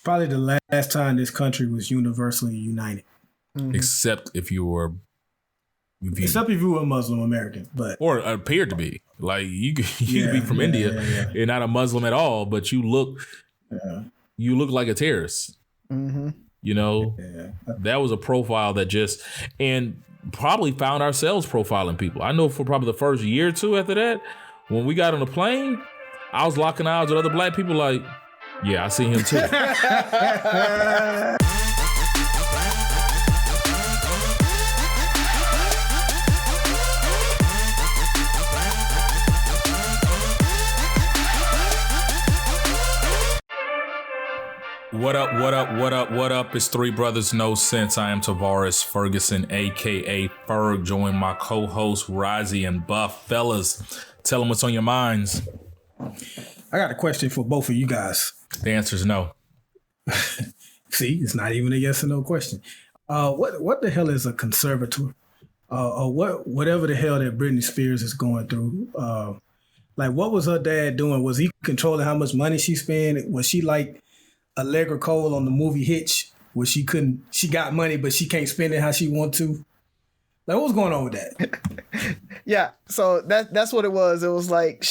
probably the last time this country was universally united. Mm-hmm. Except if you were a Muslim American, but or appeared to be. Like you could be from India. You're not a Muslim at all, but you look like a terrorist. Mm-hmm. You know, that was a profile that and probably found ourselves profiling people. I know for probably the first year or two after that, when we got on the plane, I was locking eyes with other black people like, yeah, I see him too. What up? It's Three Brothers No Sense. I am Tavares Ferguson, a.k.a. Ferg. Join my co-host Razi and Buff. Fellas, tell them what's on your minds. I got a question for both of you guys. The answer is no. See, it's not even a yes or no question. What the hell is a conservator? Whatever the hell that Brittney Spears is going through. Like, what was her dad doing? Was he controlling how much money she spent? Was she like Allegra Cole on the movie Hitch, where she got money, but she can't spend it how she want to? Like, what's going on with that? Yeah, so that's what it was. It was like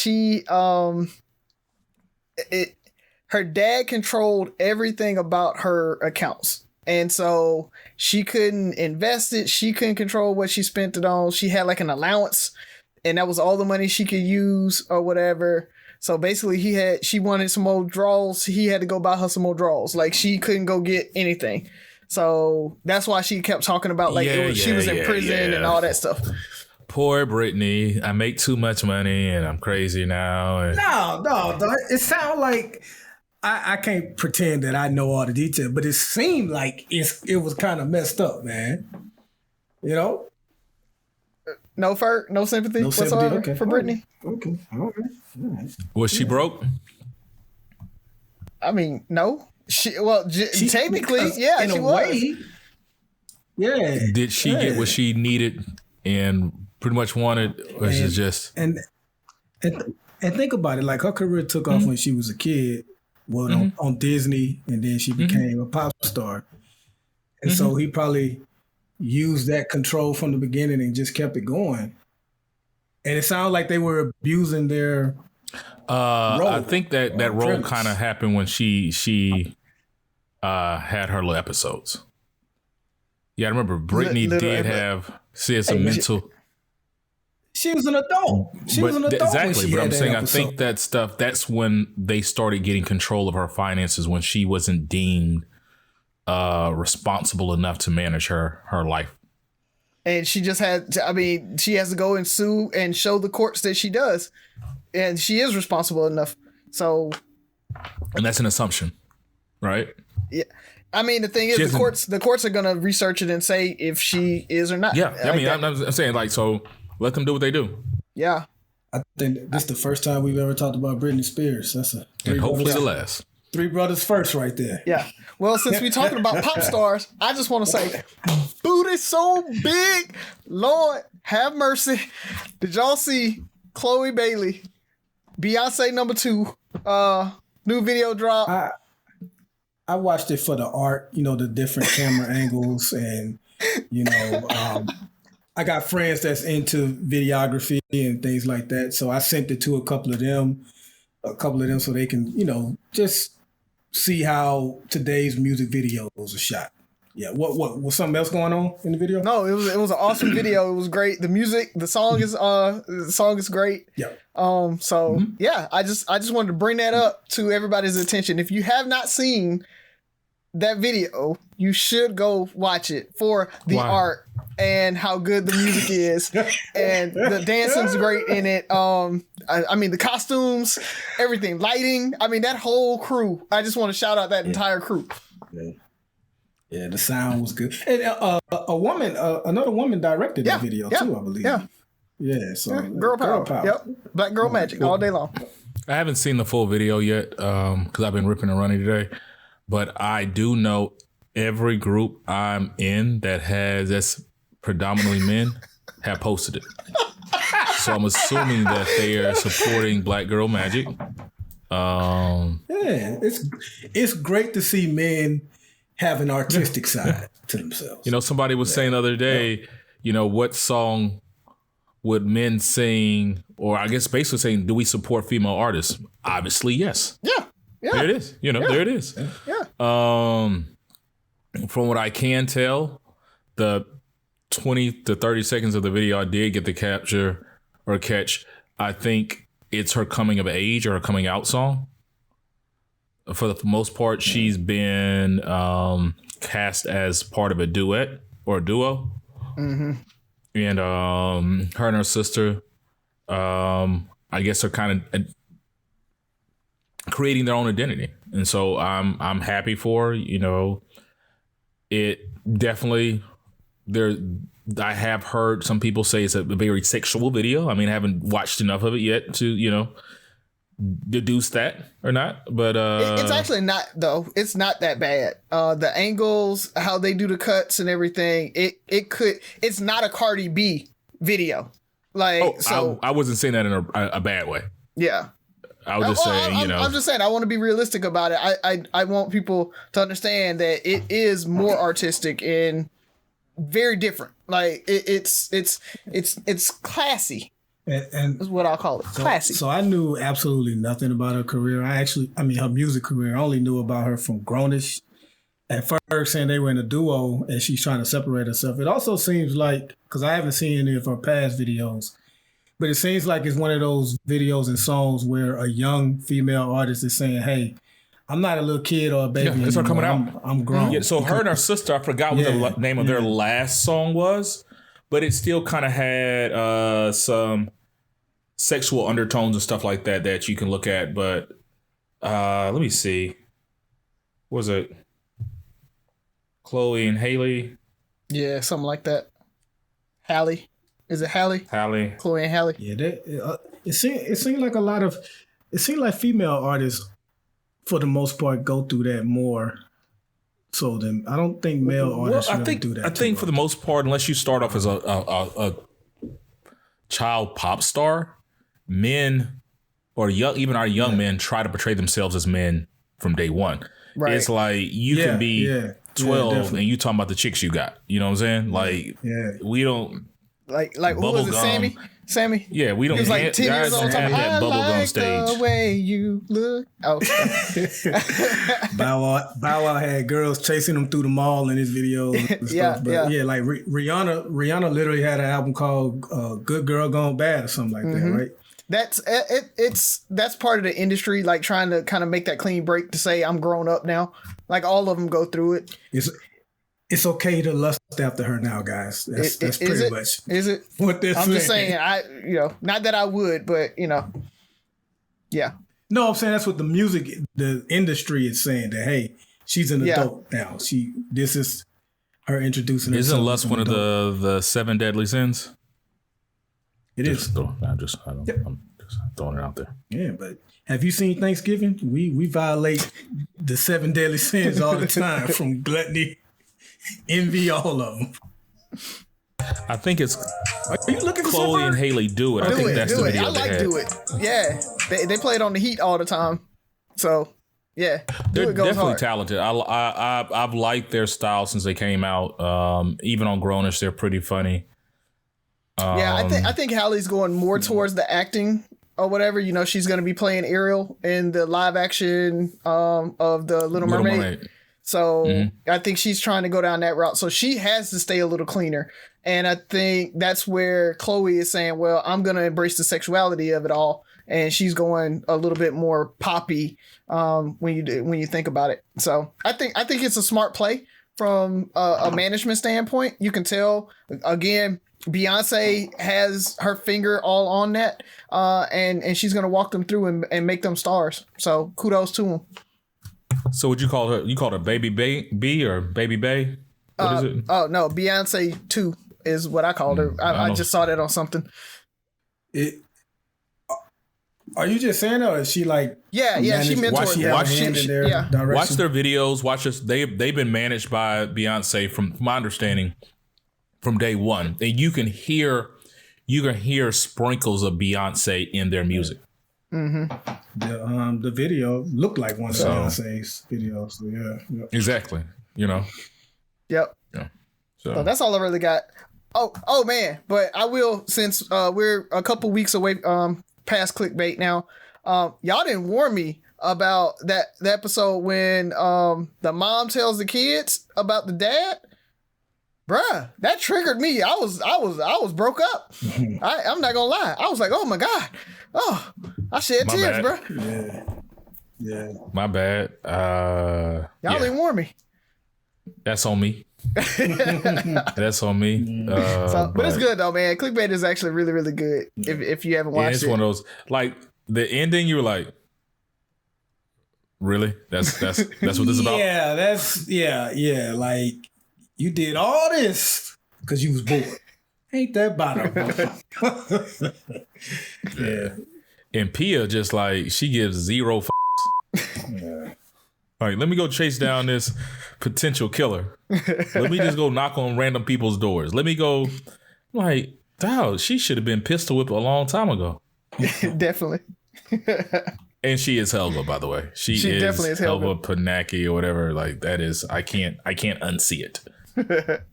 her dad controlled everything about her accounts. And so she couldn't invest it. She couldn't control what she spent it on. She had like an allowance, and that was all the money she could use or whatever. So basically she wanted some more draws. He had to go buy her some more draws. Like, she couldn't go get anything. So that's why she kept talking about she was in prison and all that stuff. Poor Brittney. I make too much money and I'm crazy now. And No. It sounds like I can't pretend that I know all the details, but it seemed like it was kind of messed up, man. You know? No Ferg, no sympathy whatsoever for Brittney. Okay. All right. Was she broke? I mean, no. Technically, in she a was. way. Yeah. Did she get what she needed and pretty much wanted, or is it just? And think about it. Like, her career took off when she was a kid, on Disney, and then she became a pop star. And so he probably used that control from the beginning and just kept it going. And it sounded like they were abusing their role. I think that role kind of happened when she had her little episodes. Yeah, I remember Brittney she had some mental. She was an adult. Exactly, but I'm saying I think that's when they started getting control of her finances, when she wasn't deemed responsible enough to manage her life. And she just she has to go and sue and show the courts that she does. And she is responsible enough. So. And that's an assumption, right? Yeah. I mean, the thing is, the courts are going to research it and say if she is or not. Yeah. I mean, I'm saying, like, so let them do what they do. Yeah. I think this is the first time we've ever talked about Brittney Spears. And hopefully the last. Three brothers first right there. Yeah. Well, since we're talking about pop stars, I just want to say, booty so big, Lord have mercy. Did y'all see Chloe Bailey, Beyonce #2, new video drop? I watched it for the art, the different camera angles, and I got friends that's into videography and things like that, so I sent it to a couple of them so they can, just see how today's music videos are shot. Yeah, what was something else going on in the video? No, it was an awesome video. It was great. The song is great. Yeah. Yeah, I just wanted to bring that up to everybody's attention. If you have not seen that video, you should go watch it for the art and how good the music is, and the dancing's great in it. I mean, the costumes, everything, lighting. I mean, that whole crew. I just want to shout out that entire crew. Yeah, the sound was good, and another woman directed that video too, I believe. Yeah. So girl power. Yep, black girl magic all day long. I haven't seen the full video yet because I've been ripping and running today, but I do know every group I'm in that's predominantly men have posted it. So I'm assuming that they are supporting Black Girl Magic. Yeah, it's great to see men have an artistic side to themselves. You know, somebody was saying the other day, you know, what song would men sing, or I guess basically saying, do we support female artists? Obviously, yes. Yeah. There it is. You know, there it is. Yeah. From what I can tell, the 20 to 30 seconds of the video I did get to capture or catch, I think it's her coming of age or her coming out song. For the most part, she's been cast as part of a duet or a duo. Mm-hmm. And her and her sister, I guess, are kind of creating their own identity. And so I'm happy for her. You know, it definitely I have heard some people say it's a very sexual video. I mean, I haven't watched enough of it yet to, you know, deduce that or not, but it's actually not, though. It's not that bad. The angles, how they do the cuts and everything, it's not a Cardi B video. Like, I wasn't saying that in a bad way. Yeah. I was just saying, you know, I'm just saying I want to be realistic about it. I want people to understand that it is more artistic and very different. Like it's classy. And is what I'll call it. Classy. So I knew absolutely nothing about her career. Her music career. I only knew about her from Grownish. And Ferg saying they were in a duo and she's trying to separate herself. It also seems like, because I haven't seen any of her past videos, but it seems like it's one of those videos and songs where a young female artist is saying, hey, I'm not a little kid or a baby. Yeah, it's her coming out. I'm grown. Yeah, so her and her sister, I forgot what the name of their last song was, but it still kind of had some sexual undertones and stuff like that you can look at. But let me see. What was it? Chloe and Haley? Yeah, something like that. Hallie. Is it Hallie? Hallie. Chloe and Hallie. Yeah, it seemed like it seemed like female artists, for the most part, go through that more so than I don't think male artists really do that. I think for the most part, unless you start off as a child pop star, men or even our young men try to portray themselves as men from day one. Right. It's like you can be 12 and you talking about the chicks you got. You know what I'm saying? Like we don't like who was it? Sammy? Yeah, we don't. He was like 10 years old. Have that bubblegum stage. The way you look. Oh, Bow Wow had girls chasing him through the mall in his videos. And stuff. But like Rihanna literally had an album called "Good Girl Gone Bad" or something like that, right? That's that's part of the industry, like trying to kind of make that clean break to say I'm grown up now. Like all of them go through it. It's okay to lust after her now, guys. That's pretty much. Is it? What they're saying. I'm just saying, not that I would, but yeah. No, I'm saying that's what the industry is saying, that hey, she's an adult now. This is her introducing herself. Isn't lust one of the 7 deadly sins? It is. I'm just throwing it out there. Yeah, but have you seen Thanksgiving? We violate the 7 deadly sins all the time, from gluttony, envy, all of them. I think it's Are you looking Chloe and Haley Do It. I think that's the video I like they had. Do It. Yeah, they play it on the Heat all the time. So yeah, they're definitely hard. talented. I've liked their style since they came out. Even on Grownish, they're pretty funny. I think Hallie's going more towards the acting or whatever. She's going to be playing Ariel in the live action of the Little Mermaid. So I think she's trying to go down that route. So she has to stay a little cleaner. And I think that's where Chloe is saying, well, I'm going to embrace the sexuality of it all. And she's going a little bit more poppy when you think about it. So I think it's a smart play from a management standpoint. You can tell, again, Beyonce has her finger all on that. And she's going to walk them through and make them stars. So kudos to them. So would you call her? You called her Baby B or Baby Bay? What is it? Oh no, Beyonce 2 is what I called her. I just saw that on something. Are you just saying that, or is she like? Yeah, she mentored. Watch their videos. Watch us. They've been managed by Beyonce from my understanding from day one, and you can hear sprinkles of Beyonce in their music. The video looked like one of Beyonce's videos. So yeah. Exactly. You know. Yep. Yeah. So that's all I really got. Oh man, but I will, since we're a couple weeks away past clickbait now. Y'all didn't warn me about that episode when the mom tells the kids about the dad. Bruh, that triggered me. I was broke up. I'm not gonna lie. I was like, oh my God. Oh, I shed tears, bruh. Yeah. My bad. Y'all didn't warn me. That's on me. That's on me. But it's good though, man. Clickbait is actually really, really good. If you haven't watched it. It's one of those, like the ending, you were like, really? That's what this is about? Yeah. Like, you did all this because you was bored. Ain't that bottom? Yeah. And Pia just like, she gives zero Yeah. All right, let me go chase down this potential killer. Let me just go knock on random people's doors. Let me go, like, dog, she should have been pistol whipped a long time ago. Definitely. And she is Helga, by the way. She definitely is Helga Panacki or whatever. Like, that is, I can't unsee it. But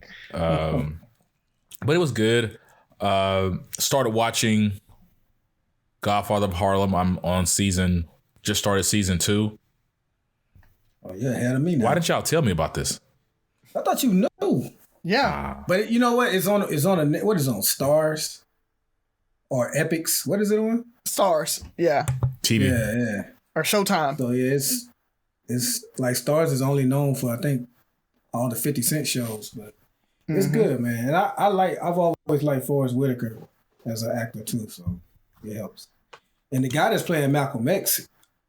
it was good. Started watching Godfather of Harlem. I'm on just started season 2. Oh, you're ahead of me now. Why didn't y'all tell me about this? I thought you knew. Yeah. But you know what? It's on what is it on? Stars or Epics? What is it on? Stars. Yeah. TV. Yeah. Or Showtime. So yeah, it's like Stars is only known for, I think, all the 50 Cent shows, but it's good, man. And I've always liked Forrest Whitaker as an actor too, so it helps. And the guy that's playing Malcolm X,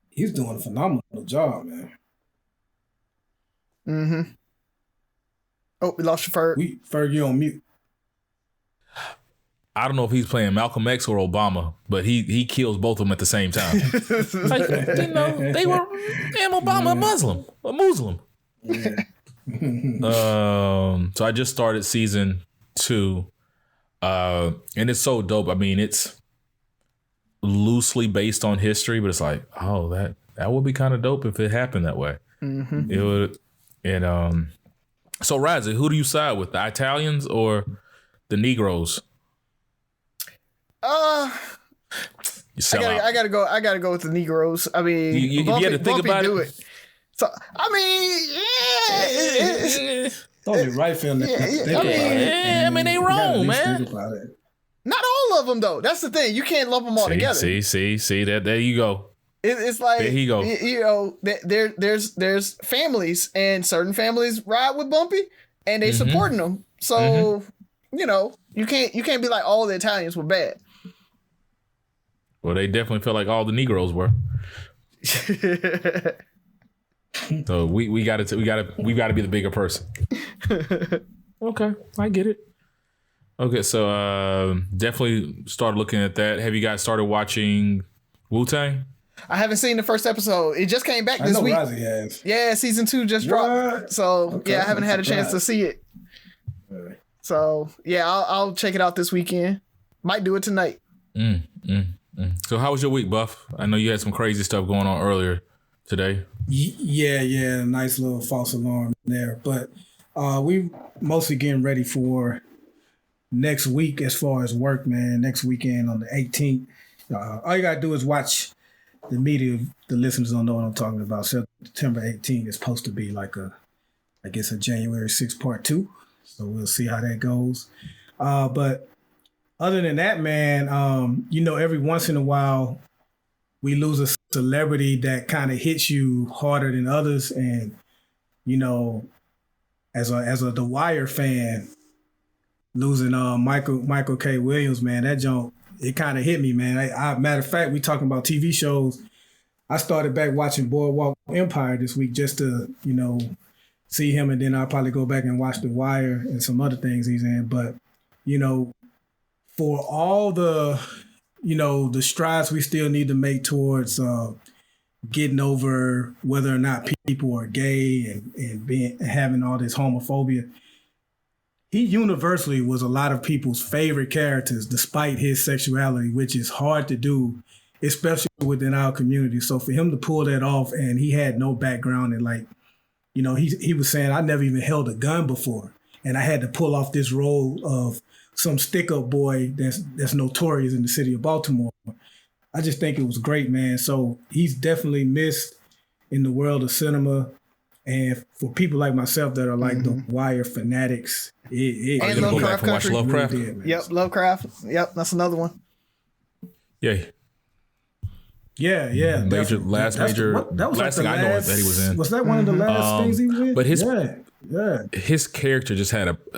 he's doing a phenomenal job, man. Oh, we lost your Ferg. Ferg, you on mute. I don't know if he's playing Malcolm X or Obama, but he kills both of them at the same time. Like, damn, Obama a Muslim. Yeah. So I just started season 2, and it's so dope. I mean, it's loosely based on history, but it's like, oh, that would be kind of dope if it happened that way. It would. And so Razi, who do you side with, the Italians or the Negroes? I gotta go with the Negroes. I mean, you had to think about it. So I mean, It's only right for them to think about it. I mean, they wrong, man. Not all of them though. That's the thing. You can't lump them all together. See that. There you go. It's like, there you go. You know, there's families, and certain families ride with Bumpy, and they supporting them. So you know, you can't be like all the Italians were bad. Well, they definitely felt like all the Negroes were. So we got to be the bigger person. Okay, I get it. Okay, so definitely started looking at that. Have you guys started watching Wu-Tang? I haven't seen the first episode. It just came back this week. Razi has. Yeah, season 2 just dropped. So yeah, I haven't had a chance to see it. So yeah, I'll check it out this weekend. Might do it tonight. So how was your week, Buff? I know you had some crazy stuff going on earlier today. Yeah, nice little false alarm there. But we mostly getting ready for next week as far as work, man. Next weekend on the 18th. All you got to do is watch the media. The listeners don't know what I'm talking about. September 18th is supposed to be like a January 6th part 2. So we'll see how that goes. But other than that, man, every once in a while we lose a celebrity that kind of hits you harder than others. And, as a The Wire fan, losing Michael K. Williams, man, that junk, it kind of hit me, man. Matter of fact, we talking about TV shows. I started back watching Boardwalk Empire this week just to, see him, and then I'll probably go back and watch The Wire and some other things he's in. But, for all the, the strides we still need to make towards getting over whether or not people are gay and having all this homophobia, he universally was a lot of people's favorite characters despite his sexuality, which is hard to do especially within our community. So for him to pull that off, and he had no background in like, you know, he was saying, I never even held a gun before, and I had to pull off this role of some stick-up boy that's notorious in the city of Baltimore. I just think it was great, man. So he's definitely missed in the world of cinema. And for people like myself that are like the Wire fanatics, And Go Lovecraft back and watch Country. Lovecraft. really did, man. Yep, Lovecraft. Yep, that's another one. Yeah. Yeah. Major, definitely. last That's major, that was last like thing the I know last, that he was in. Was that one of the last things he was in? But his yeah. his character just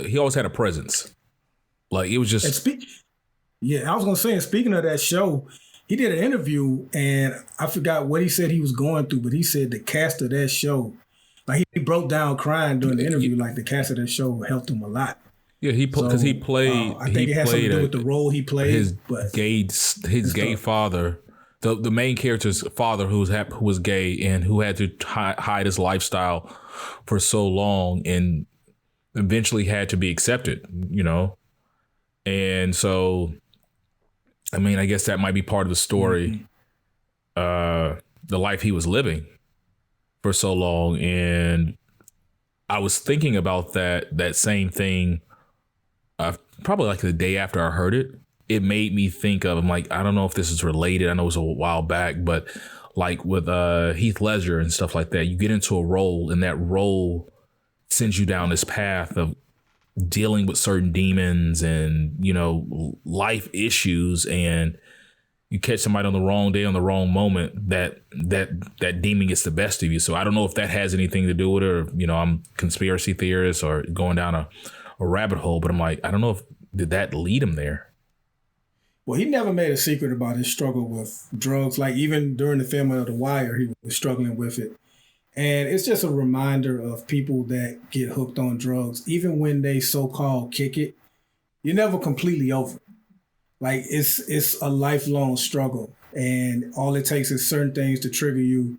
he always had a presence. Like it was just Yeah, I was gonna say, and speaking of that show, he did an interview and I forgot what he said he was going through, but he said the cast of that show, like he broke down crying during the interview, like the cast of that show helped him a lot. yeah, because he played. I think it had something to do with the role he played. His gay father, the main character's father, who was gay and who had to hide his lifestyle for so long, and eventually had to be accepted. You know, and so, I mean, I guess that might be part of the story. The life he was living for so long, and I was thinking about that same thing. Probably like the day after I heard it, it made me think of, I'm like, I don't know if this is related. I know it was a while back, but like with Heath Ledger and stuff like that, you get into a role and that role sends you down this path of dealing with certain demons and, you know, life issues, and you catch somebody on the wrong day, on the wrong moment, that demon gets the best of you. So I don't know if that has anything to do with it, or, you know, I'm conspiracy theorist or going down a rabbit hole, but I'm like, I don't know if did that lead him there. Well, he never made a secret about his struggle with drugs. Like even during the filming of The Wire, he was struggling with it. And it's just a reminder of people that get hooked on drugs, even when they so-called kick it, you're never completely over. Like it's a lifelong struggle, and all it takes is certain things to trigger you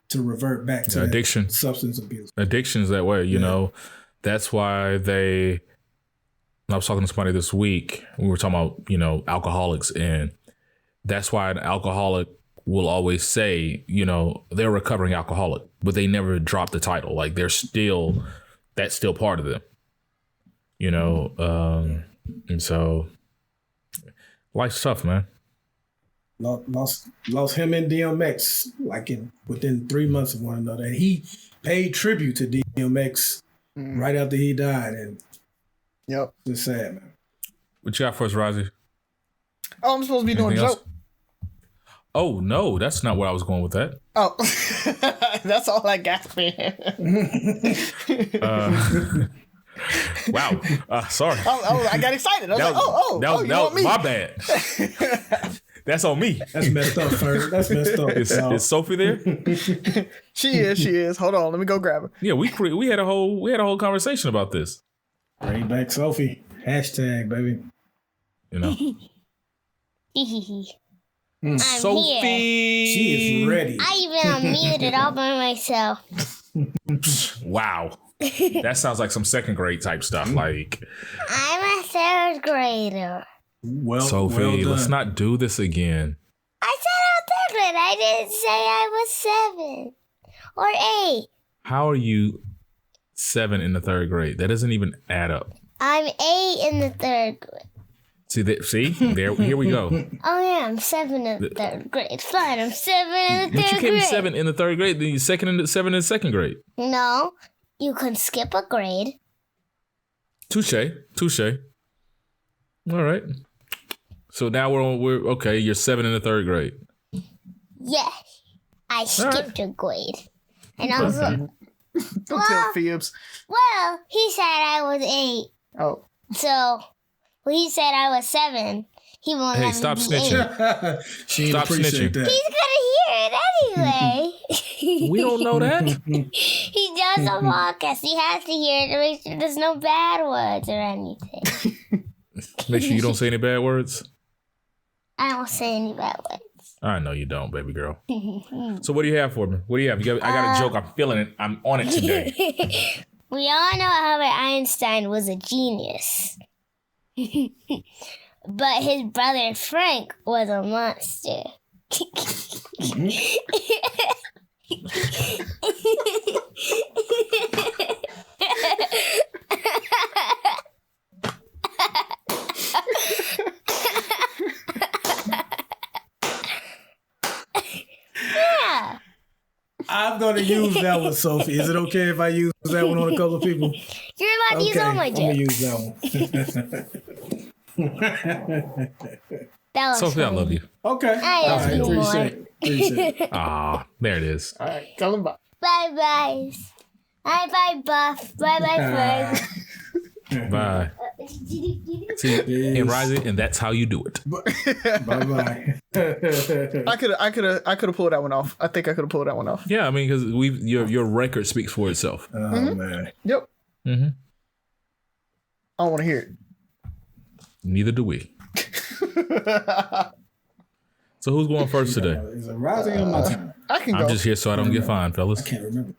to revert back to addiction, substance abuse. Addiction's that way, you know. That's why I was talking to somebody this week. We were talking about, you know, alcoholics, and that's why an alcoholic will always say, you know, they're a recovering alcoholic, but they never drop the title. Like that's still part of them, you know. And so life's tough, man. Lost him and DMX like within 3 months of one another, and he paid tribute to DMX right after he died, and it's sad, man. What you got for us, Razi? Oh, I'm supposed to be doing a joke. Oh no, that's not where I was going with that. Oh, that's all I got, man. Wow, sorry. I got excited. I was like, you want me? My bad. That's on me. That's messed up, Ferg. That's messed up. Is Sophie there? She is. Hold on, let me go grab her. Yeah, we had a whole conversation about this. Bring back Sophie. Hashtag, baby. You know. I'm Sophie. here. She is ready. I even unmuted all by myself. Wow. That sounds like some second grade type stuff. Like, I'm a third grader. Well, Sophie, well done. let's not do this again. I said I was third grade. I didn't say I was 7 or 8. How are you 7 in the third grade? That doesn't even add up. I'm 8 in the third grade. Here we go. Oh yeah, I'm 7 in the third grade. Fine, I'm 7 in the But third you can't be grade. 7 in the third grade, then you're 7 in the second grade. No, you can skip a grade. Touche. All right. So now we're okay. You're 7 in the third grade. Yes, I skipped a grade. And I was like, Don't tell Phoebs. well, he said I was 8. Oh. So, when he said I was 7, he won't Hey, let stop me be snitching. 8. She didn't Stop appreciate snitching. that. He's gonna hear it anyway. We don't know that. He does a podcast. He has to hear it to make sure there's no bad words or anything. Make sure you don't say any bad words. I don't say any bad words. I know you don't, baby girl. So what do you have for me? What do you have? I got a joke. I'm feeling it. I'm on it today. We all know Albert Einstein was a genius. But his brother Frank was a monster. Yeah. I'm going to use that one, Sophie. Is it okay if I use that one on a couple of people? You're allowed to use all my I'm going to jokes. use that one. That was Sophie, I funny. love you. Okay. I All love right. you more. Appreciate it. Ah, there it is. All right, tell him bye. Bye bye. Bye bye Buff. Bye bye Ferg. Bye. See, and Razi, and that's how you do it. Bye-bye. I could have pulled that one off. I think I could have pulled that one off. Yeah, I mean, because your record speaks for itself. Oh, man. Yep. Mm-hmm. I don't want to hear it. Neither do we. So who's going first today? Is it Razi or my turn? I can go. I'm just here so I don't get fined, fellas. I can't remember.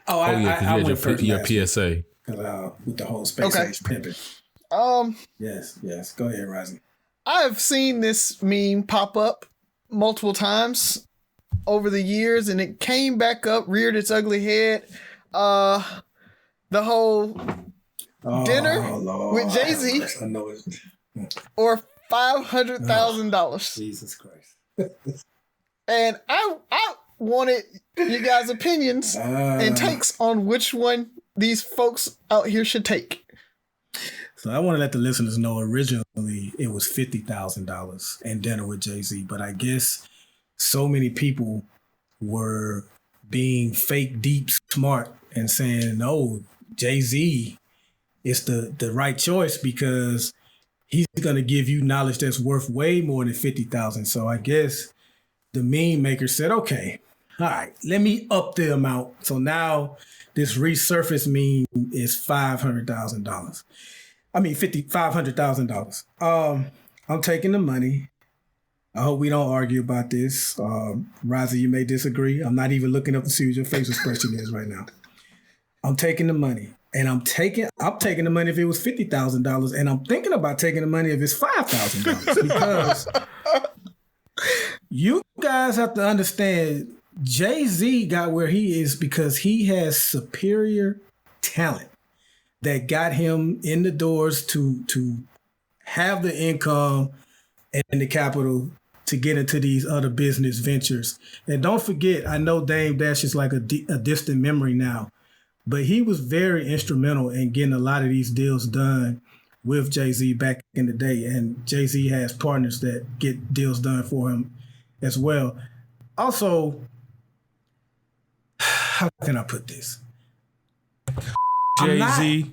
Oh yeah, because you went first had your last week, PSA. 'cause, with the whole space age pimping. Yes. Go ahead, Razi. I've seen this meme pop up multiple times over the years, and it came back up, reared its ugly head. The whole dinner Lord. with Jay-Z I know it. or $500,000. Jesus Christ. And I wanted you guys' opinions and takes on which one these folks out here should take. So I want to let the listeners know originally it was $50,000 and dinner with Jay-Z, but I guess so many people were being fake deep smart and saying, no, Jay-Z is the right choice because he's going to give you knowledge that's worth way more than $50,000. So I guess the meme maker said, okay, all right, let me up the amount. So now this resurfaced meme is $500,000. I mean, $500,000. I'm taking the money. I hope we don't argue about this. Razi, you may disagree. I'm not even looking up to see what your face expression is right now. I'm taking the money. And I'm taking the money if it was $50,000, and I'm thinking about taking the money if it's $5,000 because you guys have to understand Jay-Z got where he is because he has superior talent that got him in the doors to have the income and the capital to get into these other business ventures. And don't forget, I know Dame Dash is like a distant memory now, but he was very instrumental in getting a lot of these deals done with Jay-Z back in the day. And Jay-Z has partners that get deals done for him as well. Also, how can I put this? Jay-Z.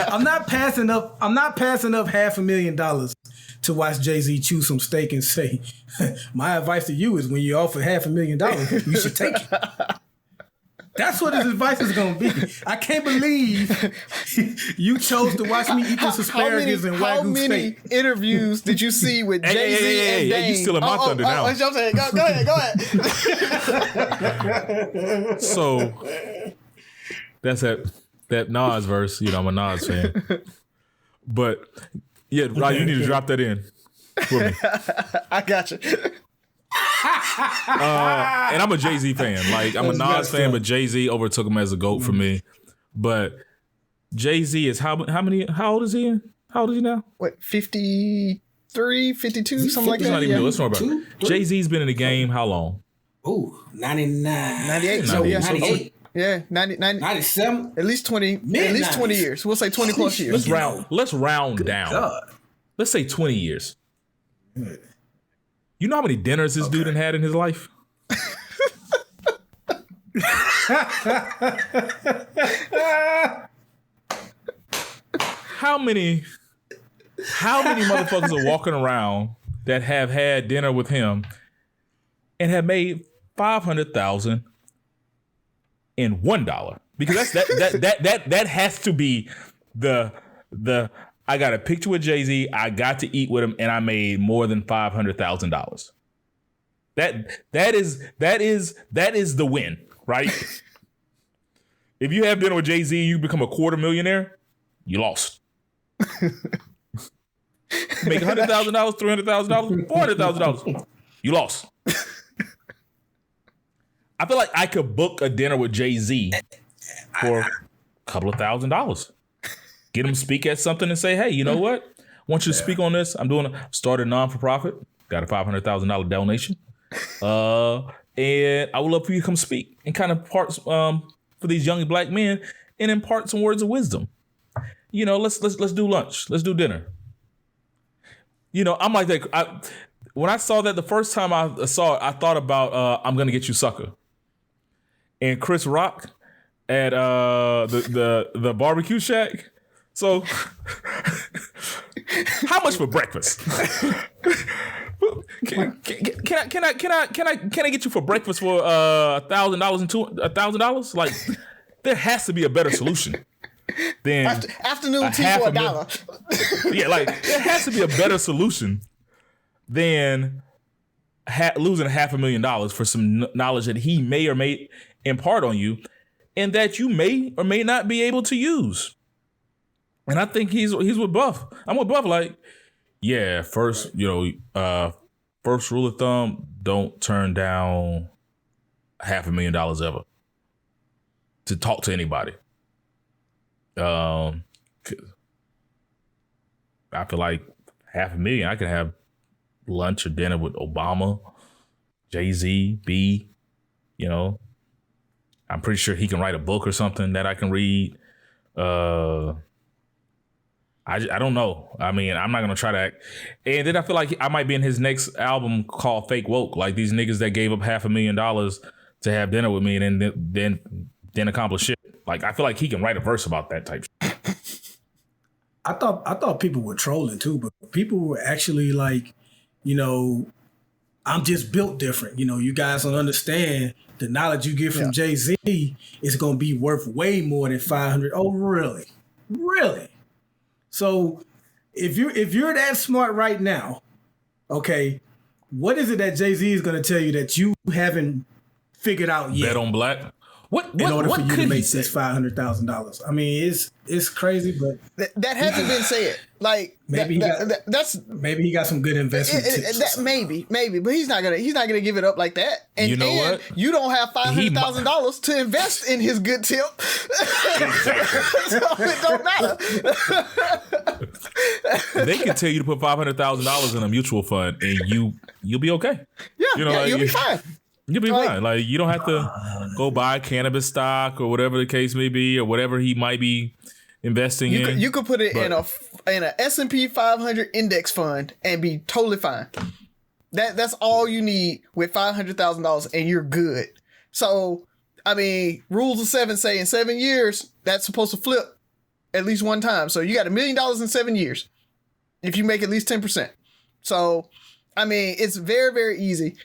I'm not passing up $500,000 to watch Jay-Z chew some steak and say, my advice to you is when you offer $500,000, you should take it. That's what his advice is going to be. I can't believe you chose to watch me eat this asparagus and how Wagyu many steak. interviews did you see with Jay-Z and Dame? you stealing my thunder now. Go ahead. So that's that Nas verse. You know, I'm a Nas fan. But yeah, Rod, you need to drop that in for me. I got you. And I'm a Jay-Z fan. Like, I'm a Nas fan, but Jay-Z overtook him as a GOAT for me. But Jay-Z is how old is he? How old is he now? What, 53, 52, something like It's that? not even Let's talk about it. Jay-Z's been in the game how long? Ooh, 99. 98. So, yeah, 98. Yeah, 97. at least 20 Mid-90s. years. We'll say 20 plus years. Let's round down. God. Let's say 20 years. You know how many dinners this dude had in his life? How many motherfuckers are walking around that have had dinner with him and have made $500,000 in $1? Because that has to be the I got a picture with Jay-Z, I got to eat with him, and I made more than $500,000. That is the win, right? If you have dinner with Jay-Z, you become a $250,000, you lost. Make $100,000, $300,000, $400,000. You lost. I feel like I could book a dinner with Jay-Z for a couple of $1,000s. Get him speak at something and say, hey, you know what? I want you to speak on this. Started a non-for-profit. Got a $500,000 donation. And I would love for you to come speak and kind of impart for these young black men and impart some words of wisdom. You know, let's do lunch. Let's do dinner. You know, I'm like that. When I saw that the first time I saw it, I thought about I'm Gonna Get You Sucker. And Chris Rock at the barbecue shack. So how much for breakfast? Can I get you for breakfast for $1,000 and $1,000? Like, there has to be a better solution than afternoon tea for $1. Yeah, like there has to be a better solution than losing $500,000 for some knowledge that he may or may impart on you, and that you may or may not be able to use. And I think he's with Buff. I'm with Buff. Like, yeah, first rule of thumb: don't turn down $500,000 ever to talk to anybody. I feel like $500,000, I could have lunch or dinner with Obama, Jay-Z, B. You know, I'm pretty sure he can write a book or something that I can read. I don't know. I mean, I'm not going to try to act. And then I feel like I might be in his next album called Fake Woke. Like these niggas that gave up $500,000 to have dinner with me and then accomplish shit. Like, I feel like he can write a verse about that type shit. I thought people were trolling too, but people were actually like, you know, I'm just built different. You know, you guys don't understand the knowledge you get from Jay-Z is going to be worth way more than 500. Oh, really? Really? So if you're that smart right now, okay, what is it that Jay-Z is going to tell you that you haven't figured out yet? Bet on black. In order for you to make this $500,000. I mean, it's crazy, but that hasn't been said. Like maybe he got some good investment tips. Maybe, but he's not gonna give it up like that. And you know what? You don't have $500,000 to invest in his good tip, so it don't matter. They can tell you to put $500,000 in a mutual fund, and you'll be okay. Yeah, you'll be fine. You'll be fine. Like, you don't have to go buy cannabis stock or whatever the case may be, or whatever he might be investing in. You could put it in a S&P 500 index fund and be totally fine. That's all you need with $500,000 and you're good. So, I mean, rules of 7 say in 7 years, that's supposed to flip at least one time. So you got $1 million in 7 years if you make at least 10%. So, I mean, it's very, very easy.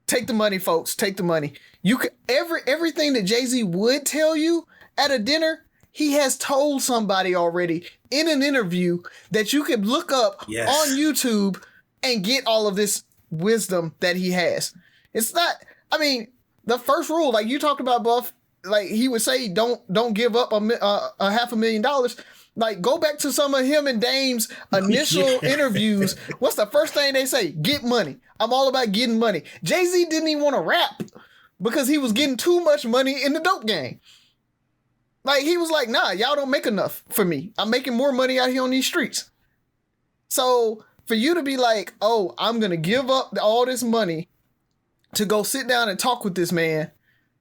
Take the money, folks. Take the money. You could everything that Jay-Z would tell you at a dinner, he has told somebody already in an interview that you could look up on YouTube and get all of this wisdom that he has. It's not, I mean, the first rule, like you talked about, Buff, like he would say, don't give up a $500,000. Like, go back to some of him and Dame's initial interviews. What's the first thing they say? Get money. I'm all about getting money. Jay-Z didn't even want to rap because he was getting too much money in the dope game. Like, he was like, nah, y'all don't make enough for me. I'm making more money out here on these streets. So for you to be like, oh, I'm going to give up all this money to go sit down and talk with this man.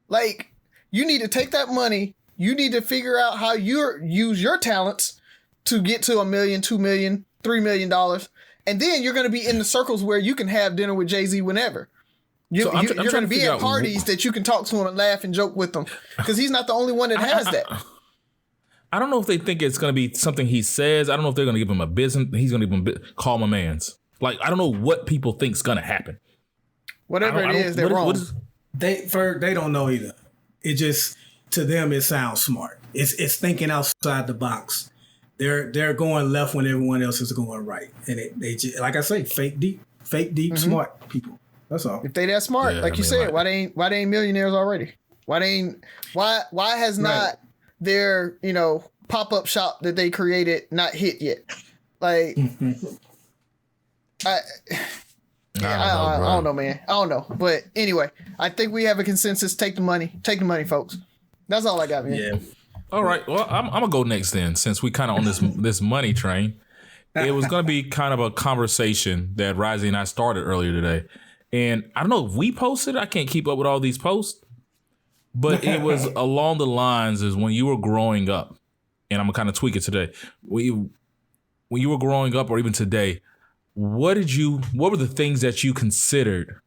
Like, you need to take that money. You need to figure out how you use your talents to get to $1 million, $2 million, $3 million. And then you're going to be in the circles where you can have dinner with Jay-Z whenever. You're going to be at parties that you can talk to him and laugh and joke with him. Because he's not the only one that has that. I don't know if they think it's going to be something he says. I don't know if they're going to give him a business. He's going to give him call my mans. Like, I don't know what people think's going to happen. Whatever it is, they're wrong. They don't know either. It just... To them, it sounds smart. It's thinking outside the box. They're going left when everyone else is going right, and they just, like I say, fake deep, smart people. That's all. If they that smart, like you said, why they ain't millionaires already? Why has not their pop-up shop that they created not hit yet? Like I don't know, man. I don't know. But anyway, I think we have a consensus. Take the money. Take the money, folks. That's all I got, man. Yeah. All right. Well, I'm gonna go next then, since we kind of on this money train. It was gonna be kind of a conversation that Razi and I started earlier today, and I don't know if we posted. I can't keep up with all these posts, but it was along the lines as when you were growing up, and I'm gonna kind of tweak it today. When you were growing up, or even today, what were the things that you considered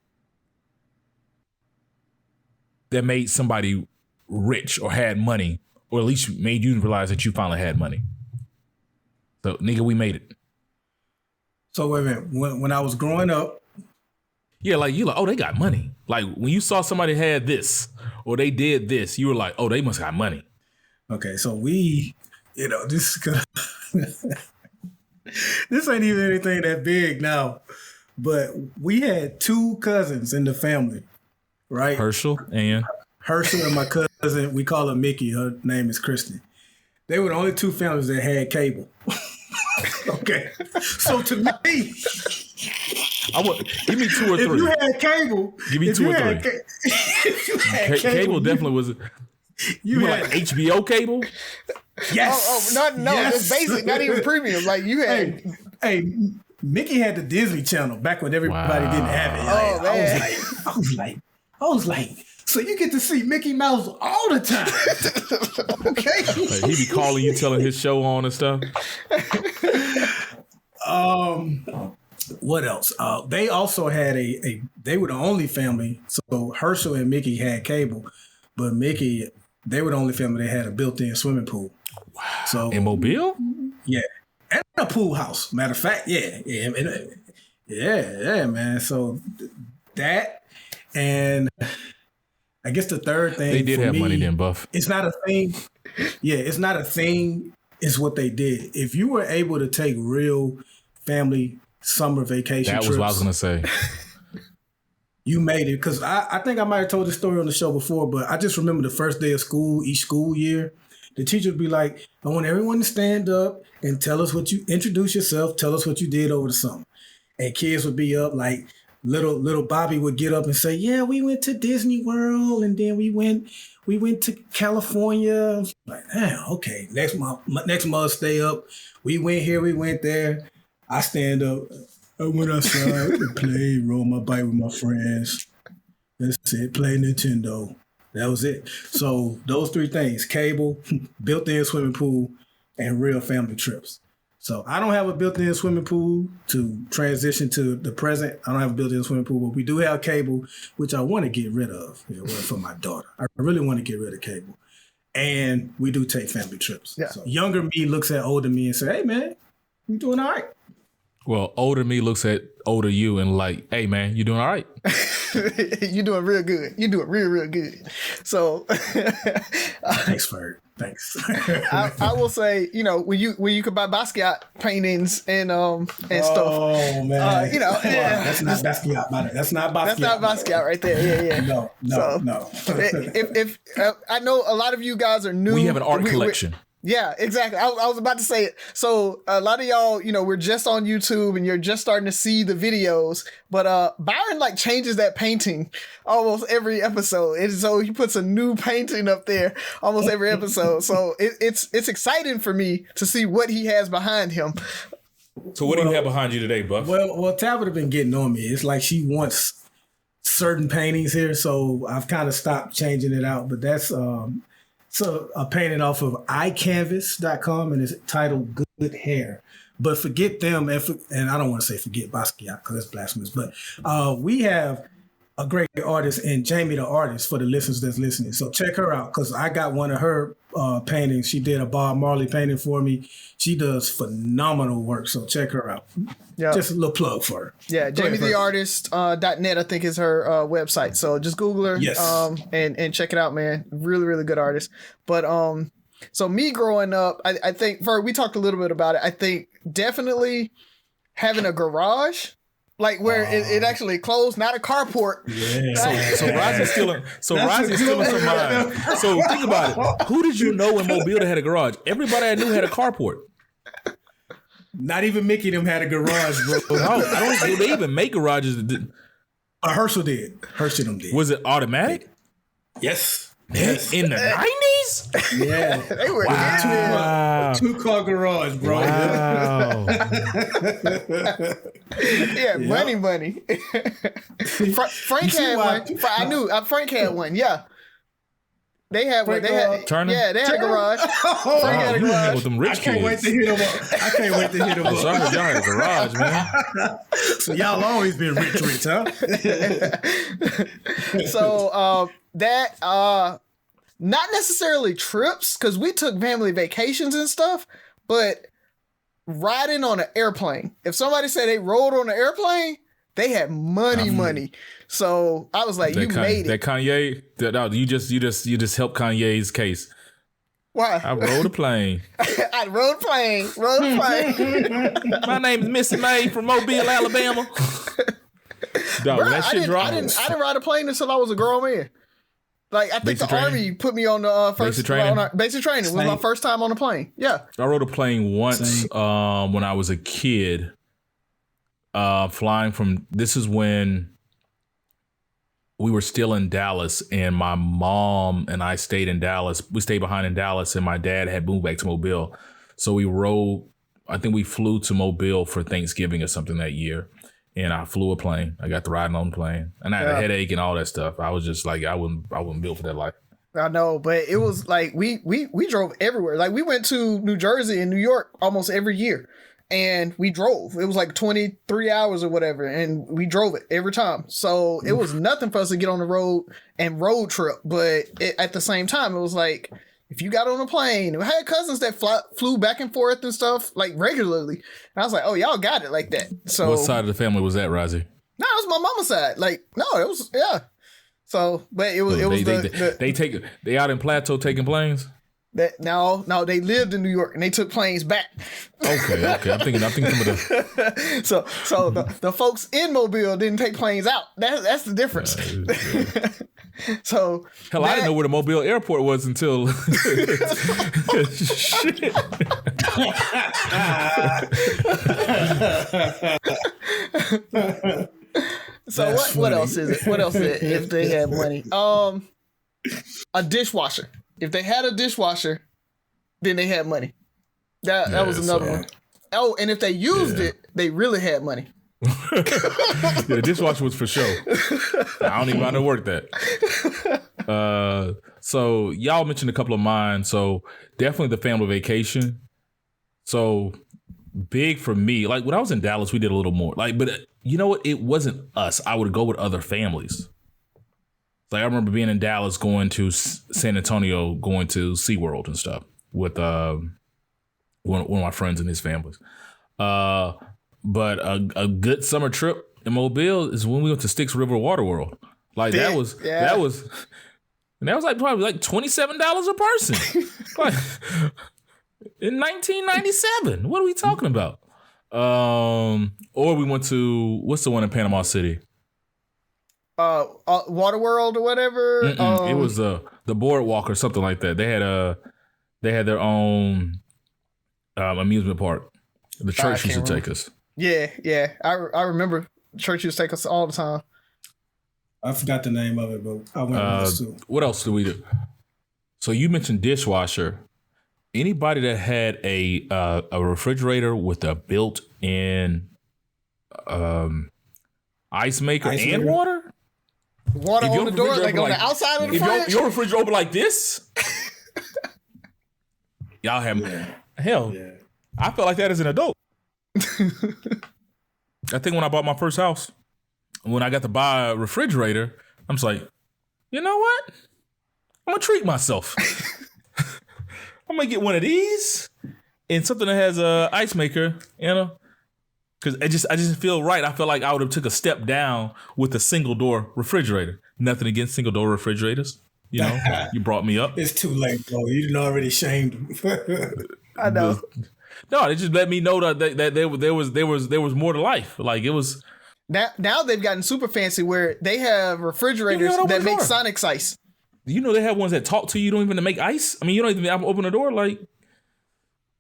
that made somebody rich or had money, or at least made you realize that you finally had money? So, nigga, we made it. So wait a minute. When I was growing up, Yeah, like you like, oh, they got money. Like when you saw somebody had this or they did this, you were like, oh, they must got money. okay, so this this ain't even anything that big now, but we had two cousins in the family, right? Herschel and My cousin, we call her Mickey. Her name is Kristen. They were the only two families that had cable. Okay, so to me, give me two or three. if you had cable, Give me two or three. If you had Cable definitely was. You had like HBO cable? Yes. No, Yes. just basic, not even premium. Like you had. Hey, Mickey had the Disney Channel back when everybody didn't have it. Oh, man. I was like, so you get to see Mickey Mouse all the time. Okay. Like, he be calling you, telling his show on and stuff. What else? They also had they were the only family. So Herschel and Mickey had cable, but Mickey, they were the only family that had a built-in swimming pool. Wow. So In Mobile? yeah, and a pool house. Matter of fact, yeah, man. So that, and I guess the third thing They did for have me, money then, Buff. It's not a thing. Yeah, it's not a thing. It's what they did. If you were able to take real family summer vacation That was trips, what I was gonna say. you made it. Because I think I might have told this story on the show before, but I just remember the first day of school, each school year, the teacher would be like, I want everyone to stand up and introduce yourself, tell us what you did over the summer. And kids would be up, like little Bobby would get up and say, yeah, we went to Disney World, and then we went to California. I was like, damn, okay. Next month, stay up. We went here, we went there. I stand up. I went outside to play, rode my bike with my friends. That's it. Play Nintendo. That was it. So those three things: cable, built-in swimming pool, and real family trips. So I don't have a built-in swimming pool to transition to the present. I don't have a built-in swimming pool, but we do have cable, which I want to get rid of for my daughter. I really want to get rid of cable. And we do take family trips. Yeah. So younger me looks at older me and say, hey, man, you doing all right? Well, older me looks at older you and like, hey, man, you doing all right? You're doing real good. You're doing real good. So thanks, Ferg. Thanks. I will say, when you could buy Basquiat paintings and stuff. Oh man, yeah. That's not Basquiat. That's not Basquiat. That's not Basquiat right there. Yeah. No. If I know a lot of you guys are new. We have an art collection. Yeah, exactly. I was about to say it. So a lot of y'all, we're just on YouTube and you're just starting to see the videos. But Byron changes that painting almost every episode. And so he puts a new painting up there almost every episode. So it's exciting for me to see what he has behind him. So what do you have behind you today, Buff? Well, Tabitha been getting on me. It's like she wants certain paintings here, so I've kind of stopped changing it out. But that's So a painting off of iCanvas.com, and it's titled Good Hair. But forget them, and I don't want to say forget Basquiat because that's blasphemous, but we have a great artist in Jamie the Artist for the listeners that's listening. So check her out because I got one of her paintings. She did a Bob Marley painting for me. She does phenomenal work, so check her out. Yeah. Just a little plug for her. Yeah, JamieTheArtist.net, I think is her website. So just Google her and check it out, man. Really, really good artist. But so me growing up, I think, Ferg, we talked a little bit about it. I think definitely having a garage, where it actually closed, not a carport. Yeah. So Razi's stealing some mine. So think about it. Who did you know in Mobile that had a garage? Everybody I knew had a carport. Not even Mickey them had a garage, bro. No, I don't think they even make garages. Herschel did. Herschel them did. Was it automatic? Yes. In the 90s? Yeah. They were Wow. Two-car garage, bro. Wow. yeah, money. Frank had one. I knew Frank had one. Yeah. They had one. They had Turner? Yeah, they had a garage. Frank had a You hang garage. with them I rich can't wait kids. to hit them up. I can't wait to hit them So I up. heard y'all had a garage, man. So y'all always been rich, huh? So that not necessarily trips, because we took family vacations and stuff, but riding on an airplane. If somebody said they rode on an airplane, they had money. So I was like, you made That it. Kanye, no, you just helped Kanye's case. Why? I rode a plane. I rode a plane. My name's Missy May from Mobile, Alabama. Dog, when that shit dropped. I didn't ride a plane until I was a grown man. Like, I think Basic the training? Army put me on the first Basic training? basic training. Was my first time on a plane. Yeah. I rode a plane once when I was a kid. Flying from, this is when we were still in Dallas, and my mom and I stayed in Dallas. We stayed behind in Dallas, and my dad had moved back to Mobile. So we rode, I think we flew to Mobile for Thanksgiving or something that year. And I flew a plane. I got to ride on the plane. And I had a headache and all that stuff. I was just like, I wasn't built for that life. I know, but it was like we drove everywhere. Like, we went to New Jersey and New York almost every year, and we drove. It was like 23 hours or whatever, and we drove it every time. So it was nothing for us to get on the road and road trip. But at the same time, it was like, if you got on a plane, I had cousins that flew back and forth and stuff like regularly. And I was like, oh, y'all got it like that. So What side of the family was that, Razi? no, it was my mama's side. Like, no, it was, yeah. So, but it was They out in Plateau taking planes? no, they lived in New York and they took planes back. Okay. I'm thinking of the. So the folks in Mobile didn't take planes out. That's the difference. So Hell, I didn't know where the Mobile airport was until. Shit. So what else is it? What else is it if they had money? A dishwasher. If they had a dishwasher, then they had money. That was another one. Oh, and if they used it, they really had money. The dishwasher was for sure. I don't even know how to work that. So y'all mentioned a couple of mine. So definitely the family vacation. So big for me. Like when I was in Dallas, we did a little more. Like, but you know what? It wasn't us. I would go with other families. Like I remember being in Dallas, going to San Antonio, going to SeaWorld and stuff with one of my friends and his families. But a good summer trip in Mobile is when we went to Styx River Water World. Like that was like probably like $27 a person. Like in 1997. What are we talking about? Or we went to, what's the one in Panama City? Waterworld or whatever. It was the Boardwalk or something like that. They had their own amusement park. The church used to take us. Yeah. I remember church used to take us all the time. I forgot the name of it, but I went with this too. What else do we do? So you mentioned dishwasher. Anybody that had a refrigerator with a built-in ice maker and water? Water on the door, like on the outside of the fridge? If your refrigerator open like this, y'all have hell. Yeah. I felt like that as an adult. I think when I bought my first house, when I got to buy a refrigerator, I'm just like, you know what? I'm gonna treat myself. I'm gonna get one of these and something that has a ice maker, you know, because I just didn't feel right. I felt like I would have took a step down with a single door refrigerator. Nothing against single door refrigerators. You know, you brought me up. It's too late, bro. You done already shamed him. I know. No, they just let me know that there was more to life. Like it was. Now they've gotten super fancy where they have refrigerators that make Sonic's ice. You know they have ones that talk to you. You don't even make ice. I mean, you don't even open the door. Like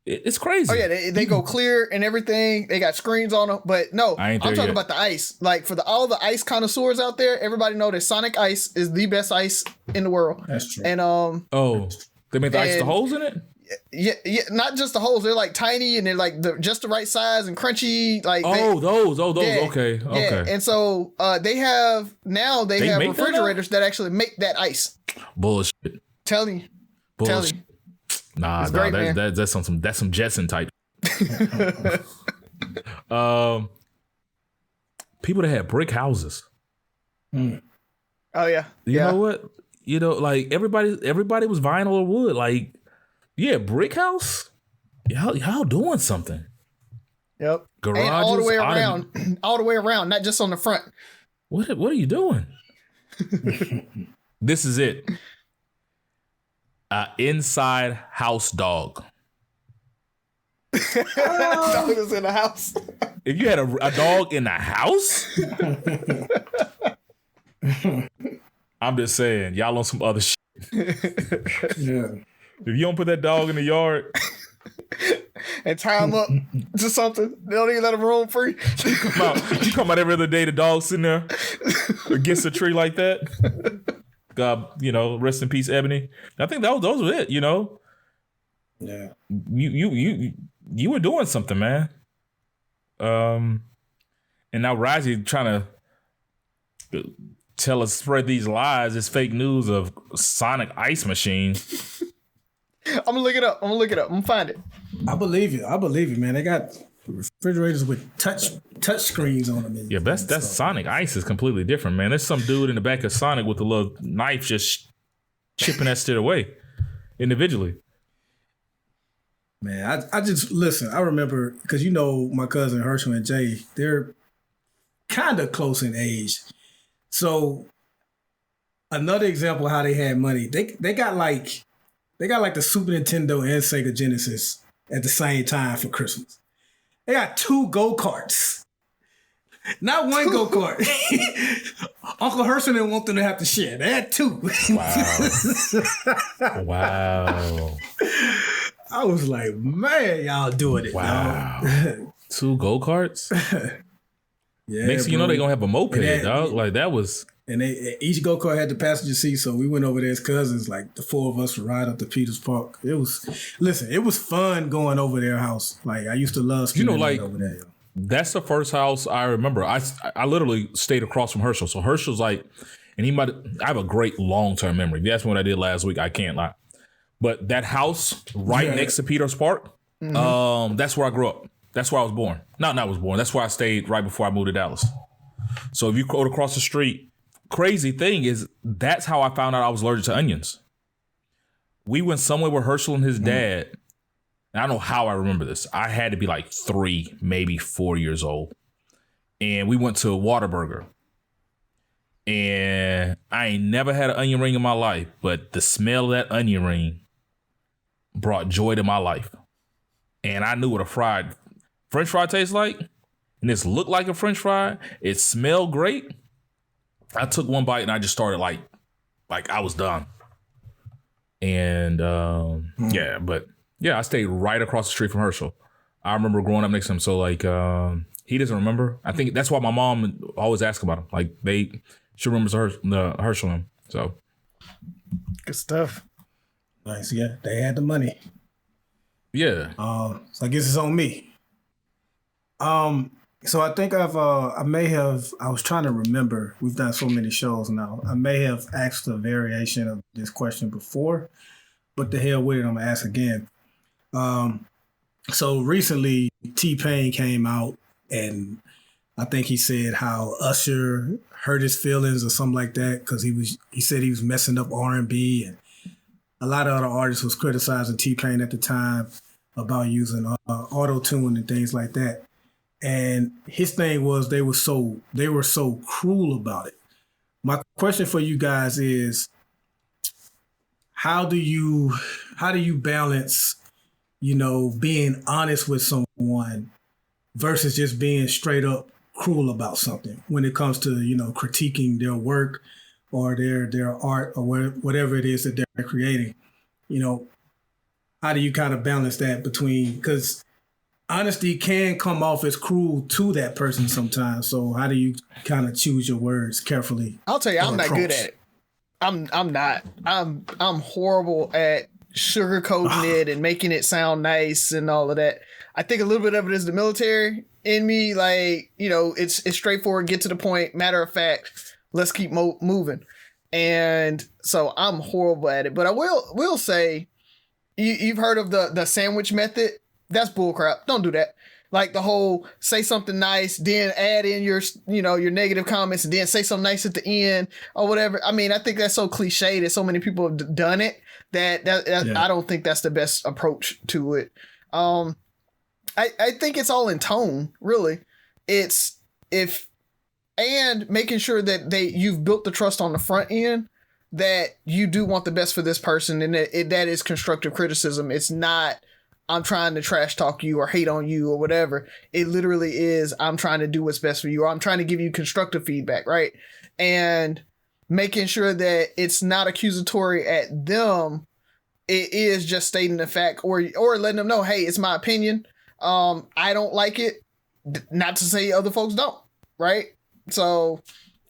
It's crazy. Oh yeah, they go clear and everything. They got screens on them, but no, I'm talking about the ice. Like for all the ice connoisseurs out there, everybody know that Sonic Ice is the best ice in the world. That's true. And they made the ice the holes in it. Yeah, not just the holes. They're like tiny and they're like just the right size and crunchy. Like those. Yeah, Okay. Yeah. And so they have refrigerators that actually make that ice. Bullshit. Telling you. Bullshit. Nah, great, that's some Jetson type. People that had brick houses. Oh yeah. You know what? You know, like everybody was vinyl or wood. Like, yeah, brick house. Y'all doing something. Yep. Garages, and all the way around, all the way around, not just on the front. What are you doing? This is it. Inside house dog. Dog is in the house. If you had a dog in the house, I'm just saying, y'all on some other shit. Yeah. If you don't put that dog in the yard and tie him up to something, they don't even let him roam free. you come out every other day, the dog sitting there against a tree like that. God, rest in peace, Ebony. I think those were it. Yeah. You were doing something, man. And now Razi trying to spread these lies, this fake news of Sonic Ice Machine. I'm gonna look it up. I'm gonna find it. I believe you, man. They got refrigerators with touch screens on them. Yeah, that's Sonic Ice is completely different, man. There's some dude in the back of Sonic with a little knife just chipping that shit away individually. Man, I just listen. I remember because my cousin Herschel and Jay, they're kind of close in age. So another example of how they had money, they got like the Super Nintendo and Sega Genesis at the same time for Christmas. They got 2 go-karts. Not one go-kart. Uncle Herschel didn't want them to have to share. They had 2. Wow. I was like, man, y'all doing it. Wow. 2 go-karts? Yeah. Next thing you know, they're going to have a moped, dog. Like, that was... And each go-kart had the passenger seat, so we went over there as cousins, like the 4 of us would ride up to Peters Park. It was fun going over their house. Like, I used to love spending over there. Yo. That's the first house I remember. I literally stayed across from Herschel. So Herschel's like, and I have a great long-term memory. That's what I did last week. I can't lie. But that house right next to Peters Park, that's where I grew up. That's where I was born. Not was born. That's where I stayed right before I moved to Dallas. So if you go across the street, crazy thing is that's how I found out I was allergic to onions. We went somewhere with Herschel and his dad. And I don't know how I remember this. I had to be like 3, maybe 4 years old. And we went to Whataburger. And I ain't never had an onion ring in my life, but the smell of that onion ring brought joy to my life. And I knew what a French fry tastes like. And this looked like a French fry. It smelled great. I took one bite and I just started like I was done. And I stayed right across the street from Herschel. I remember growing up next to him. So he doesn't remember. I think that's why my mom always asks about him. Like she remembers Herschel him. So good stuff. Nice. Yeah, they had the money. Yeah. So I guess it's on me. So I think I was trying to remember, we've done so many shows now. I may have asked a variation of this question before, but the hell with it, I'm gonna ask again. So recently T-Pain came out and I think he said how Usher hurt his feelings or something like that because he said he was messing up R&B, and a lot of other artists was criticizing T-Pain at the time about using auto-tune and things like that. And his thing was they were so cruel about it. My question for you guys is, how do you balance, being honest with someone versus just being straight up cruel about something when it comes to, critiquing their work or their art or whatever it is that they're creating? how do you kind of balance that between, because honesty can come off as cruel to that person sometimes. So how do you kind of choose your words carefully? I'll tell you, I'm not good at it. I'm not. I'm horrible at sugarcoating it and making it sound nice and all of that. I think a little bit of it is the military in me. Like, you know, it's straightforward, get to the point, matter of fact, let's keep moving. And so I'm horrible at it. But I will say, you've heard of the sandwich method. That's bullcrap. Don't do that. Like the whole say something nice, then add in your negative comments, and then say something nice at the end or whatever. I mean, I think that's so cliche that so many people have done it that I don't think that's the best approach to it. I think it's all in tone, really. It's and making sure that you've built the trust on the front end that you do want the best for this person, and that is constructive criticism. It's not, I'm trying to trash talk you or hate on you or whatever. It literally is, I'm trying to do what's best for you, or I'm trying to give you constructive feedback, right? And making sure that it's not accusatory at them. It is just stating the fact, or letting them know, hey, it's my opinion. I don't like it. Not to say other folks don't, right? So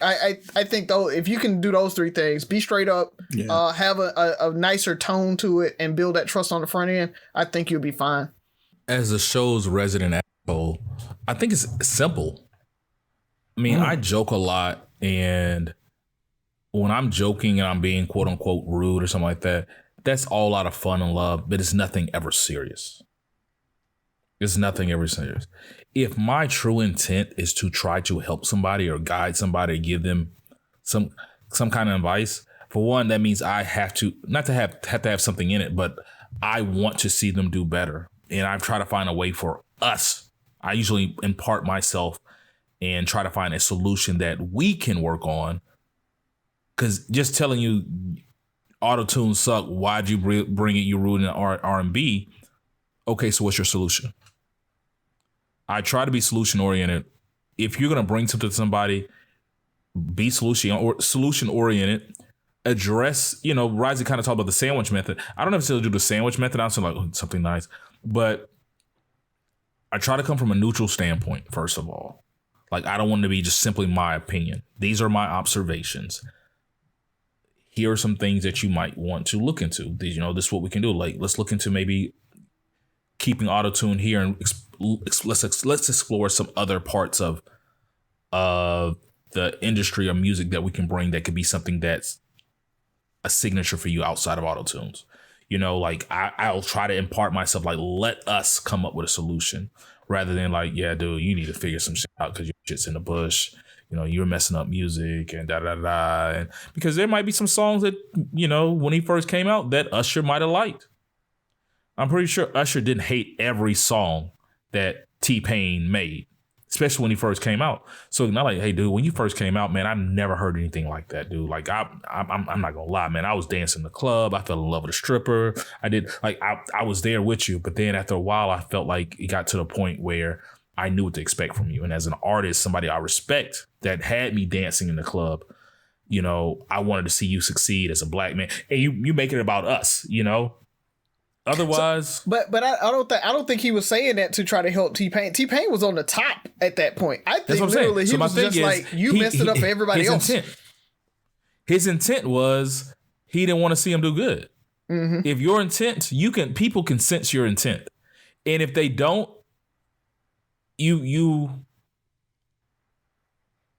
I think, though, if you can do those three things, be straight up, have a nicer tone to it, and build that trust on the front end, I think you'll be fine. As the show's resident asshole, I think it's simple. I mean, I joke a lot, and when I'm joking and I'm being quote unquote rude or something like that, that's all out of fun and love, but it's nothing ever serious. It's nothing ever serious. If my true intent is to try to help somebody or guide somebody, give them some kind of advice, for one, that means I have to not to have something in it, but I want to see them do better. And I try to find a way for us. I usually impart myself and try to find a solution that we can work on. Because just telling you auto-tunes suck, why'd you bring it, you ruining R&B? Okay, so what's your solution? I try to be solution oriented. If you're going to bring something to somebody, be solution oriented. Address, Razi kind of talked about the sandwich method. I don't necessarily do the sandwich method. I'm still like, something nice. But I try to come from a neutral standpoint, first of all. Like, I don't want to be just simply my opinion. These are my observations. Here are some things that you might want to look into. This is what we can do. Like, let's look into maybe keeping auto-tune here, and let's explore some other parts of the industry or music that we can bring that could be something that's a signature for you outside of auto-tunes. Like I'll try to impart myself, like, let us come up with a solution rather than like, yeah, dude, you need to figure some shit out because your shit's in the bush. You're messing up music and da-da-da. And because there might be some songs that, when he first came out that Usher might have liked. I'm pretty sure Usher didn't hate every song that T-Pain made, especially when he first came out. So not like, hey, dude, when you first came out, man, I never heard anything like that, dude. Like, I'm not gonna lie, man. I was dancing in the club. I fell in love with a stripper. I was there with you. But then after a while, I felt like it got to the point where I knew what to expect from you. And as an artist, somebody I respect that had me dancing in the club, I wanted to see you succeed as a black man. And you make it about us, Otherwise, but I don't think he was saying that to try to help T-Pain. T-Pain was on the top at that point. I think literally he was just like, you messed it up for everybody else. His intent was he didn't want to see him do good. Mm-hmm. If your intent, people can sense your intent, and if they don't,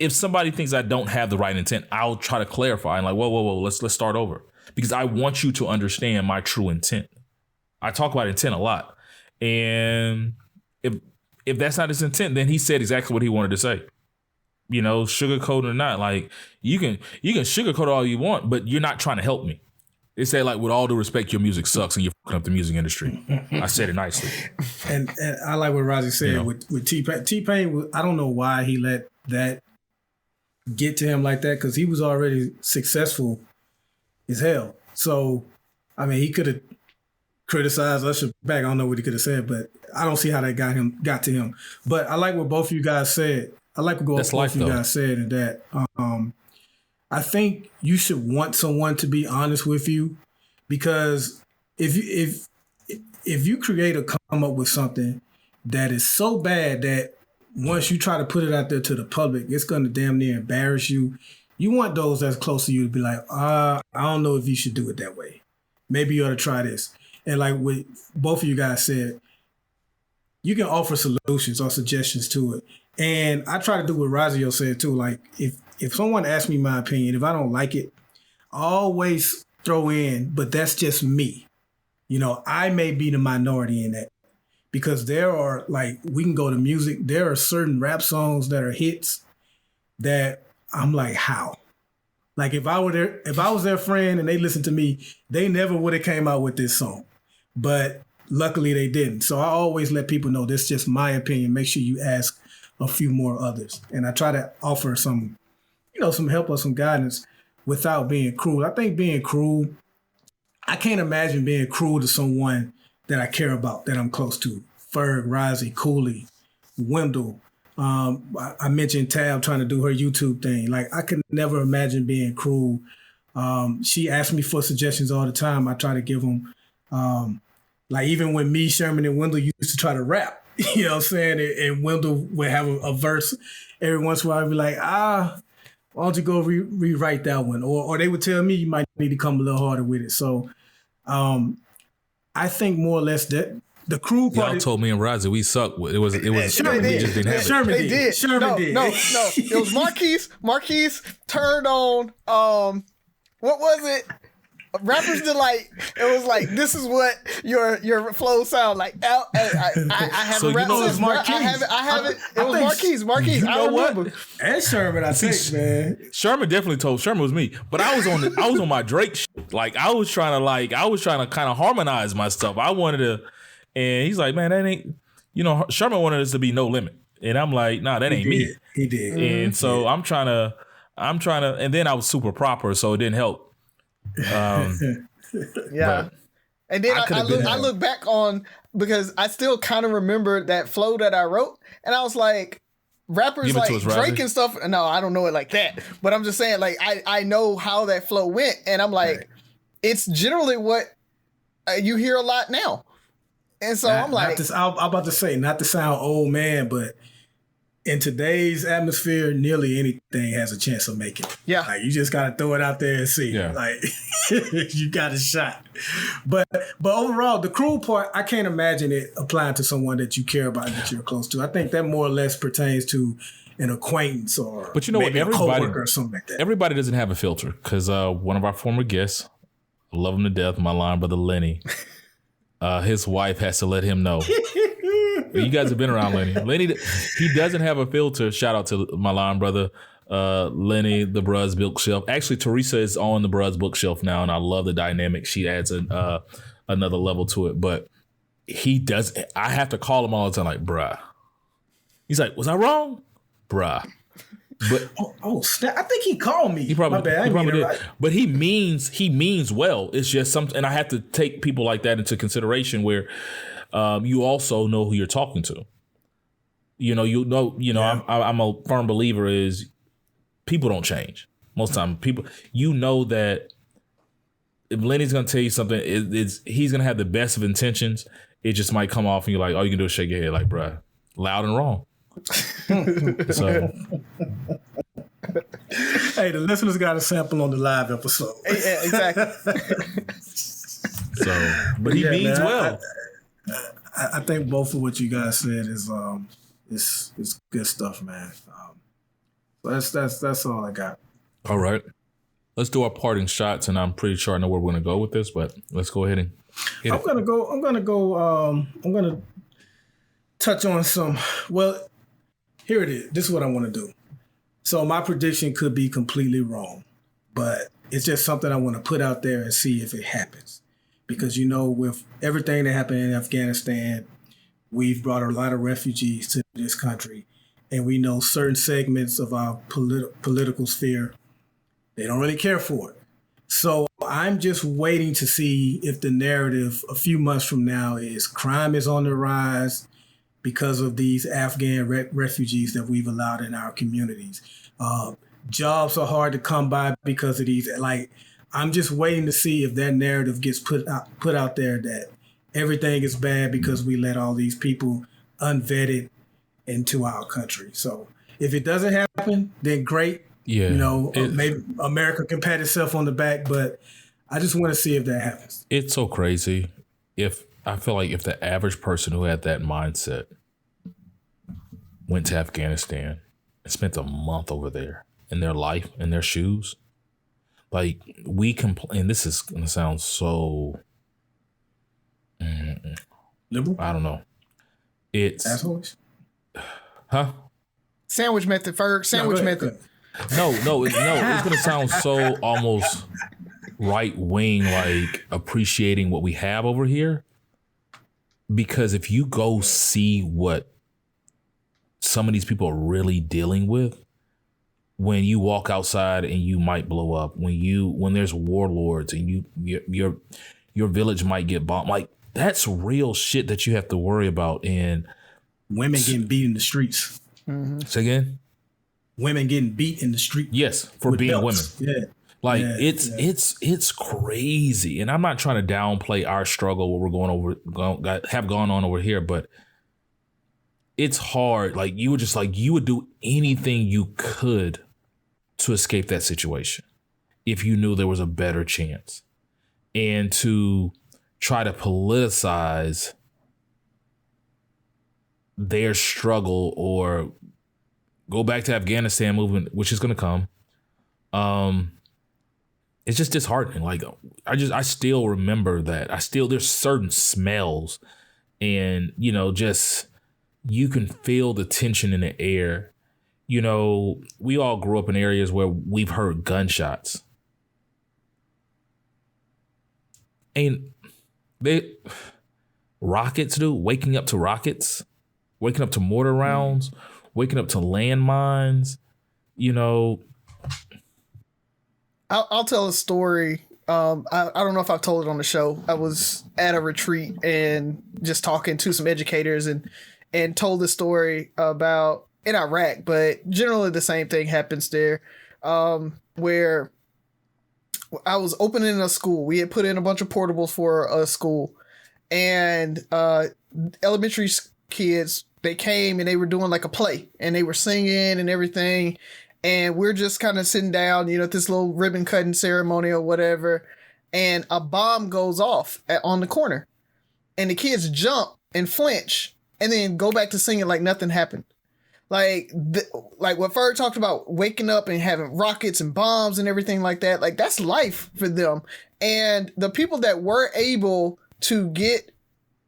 if somebody thinks I don't have the right intent, I'll try to clarify and like, whoa, let's start over, because I want you to understand my true intent. I talk about intent a lot. And if that's not his intent, then he said exactly what he wanted to say. Sugarcoat or not, like you can sugarcoat all you want, but you're not trying to help me. They say, like, with all due respect, your music sucks and you're fucking up the music industry. I said it nicely. And I like what Razi said with T-Pain. T-Pain, I don't know why he let that get to him like that, because he was already successful as hell. So, I mean, he could have criticized Usher back. I don't know what he could have said, but I don't see how that got to him. But I like what both of you guys said. I like what both of you guys said, and that I think you should want someone to be honest with you, because if if you create or come up with something that is so bad that once you try to put it out there to the public, it's going to damn near embarrass you. You want those that's close to you to be like, I don't know if you should do it that way. Maybe you ought to try this. And like what both of you guys said, you can offer solutions or suggestions to it. And I try to do what Razi said too. Like if someone asks me my opinion, if I don't like it, I always throw in, but that's just me. I may be the minority in that. Because there are, like, we can go to music. There are certain rap songs that are hits that I'm like, how? Like, if I was their friend and they listened to me, they never would have came out with this song. But luckily they didn't. So I always let people know this is just my opinion. Make sure you ask a few more others. And I try to offer some help or some guidance without being cruel. I think being cruel, I can't imagine being cruel to someone that I care about, that I'm close to. Ferg, Razi, Cooley, Wendell. I mentioned Tab trying to do her YouTube thing. Like, I could never imagine being cruel. She asked me for suggestions all the time. I try to give them. Like, even when me, Sherman, and Wendell used to try to rap, you know what I'm saying? And Wendell would have a verse every once in a while. I'd be like, why don't you go rewrite that one? Or they would tell me you might need to come a little harder with it. So, I think more or less that the cruel part. Y'all told me and Razi we suck. It was Sherman did. just didn't have it. Sherman They did. Sherman did. No. It was Marquise. Marquise turned on, what was it? Rappers Delight. It was like, this is what your flow sound like. I have So a rap. you know it's Marquise. I have it. It was Marquise. Marquise. I remember. And Sherman, I think, man. Sherman definitely told Sherman was me, but I was on my Drake shit. Like I was trying to kind of harmonize my stuff. I wanted to, and he's like, man, that ain't, Sherman wanted us to be No Limit, and I'm like, nah, that ain't me. He did. And so I'm trying to, and then I was super proper, so it didn't help. Yeah. But And then I look back on, because I still kind of remember that flow that I wrote, and I was like, rappers Give it like to us, Drake Razi. and stuff. No, I don't know it like that, but I'm just saying, like, I know how that flow went, and I'm like, it's generally what you hear a lot now. And so I'm like, I'm about to say, not to sound old man, but in today's atmosphere, nearly anything has a chance of making it. Yeah. Like, you just gotta throw it out there and see. Yeah. Like, you got a shot. But overall, the cruel part, I can't imagine it applying to someone that you care about, that you're close to. I think that more or less pertains to an acquaintance or But you know what? maybe a Everybody coworker or something like that. Everybody doesn't have a filter, because one of our former guests, I love him to death, my line brother Lenny, his wife has to let him know. You guys have been around Lenny. Lenny, he doesn't have a filter. Shout out to my line brother, Lenny, the Bruh's Bookshelf. Actually, Teresa is on the Bruh's Bookshelf now, and I love the dynamic. She adds another level to it. But he does. I have to call him all the time, like, bruh. He's like, was I wrong? Bruh. But Snap. I think he called me. he probably, My bad. I he didn't probably mean did. it right. But he means well. It's just something, and I have to take people like that into consideration, where you also know who you're talking to. Yeah. I'm a firm believer is people don't change. Most time, people, that if Lenny's gonna tell you something, he's gonna have the best of intentions. It just might come off and you're like, all you can do is shake your head, like, bruh, loud and wrong. So, Hey, the listeners got a sample on the live episode. yeah, exactly. but he means man, well. I think both of what you guys said is good stuff, man. So that's all I got. All right. Let's do our parting shots, and I'm pretty sure I know where we're gonna go with this, but let's go ahead and hit I'm gonna touch on some. Well, here it is. This is what I want to do. So my prediction could be completely wrong, but it's just something I want to put out there and see if it happens. Because, with everything that happened in Afghanistan, we've brought a lot of refugees to this country, and we know certain segments of our political sphere, they don't really care for it. So I'm just waiting to see if the narrative a few months from now is crime is on the rise because of these Afghan refugees that we've allowed in our communities. Jobs are hard to come by because of these. Like, I'm just waiting to see if that narrative gets put out there that everything is bad because we let all these people unvetted into our country. So if it doesn't happen, then great. Yeah. Maybe America can pat itself on the back, but I just want to see if that happens. It's so crazy. I feel like if the average person who had that mindset went to Afghanistan and spent a month over there in their life, in their shoes, like we complain, this is going to sound so liberal. I don't know. It's assholes. Huh? Sandwich method, Ferg. Sandwich method. No. It's going to sound so almost right wing, like appreciating what we have over here. Because if you go see what some of these people are really dealing with, when you walk outside and you might blow up, when there's warlords and your village might get bombed, like that's real shit that you have to worry about. And women getting beat in the streets. Mm-hmm. Say again? Women getting beat in the street. Yes, for being belts. women. Yeah. Like it's crazy, and I'm not trying to downplay our struggle, what we're have gone on over here, but it's hard. Like you would do anything you could to escape that situation if you knew there was a better chance, and to try to politicize their struggle or go back to Afghanistan movement, which is going to come. It's just disheartening. Like I still remember that. There's certain smells and, just you can feel the tension in the air. We all grew up in areas where we've heard gunshots. And rockets, dude, waking up to rockets, waking up to mortar rounds, waking up to landmines, I'll tell a story. I don't know if I've told it on the show. I was at a retreat and just talking to some educators and told the story about in Iraq, but generally the same thing happens there, where I was opening a school. We had put in a bunch of portables for a school, and elementary kids, they came and they were doing like a play and they were singing and everything. And we're just kind of sitting down, at this little ribbon cutting ceremony or whatever. And a bomb goes off on the corner. And the kids jump and flinch and then go back to singing like nothing happened. Like what Ferg talked about, waking up and having rockets and bombs and everything like that. Like that's life for them. And the people that were able to get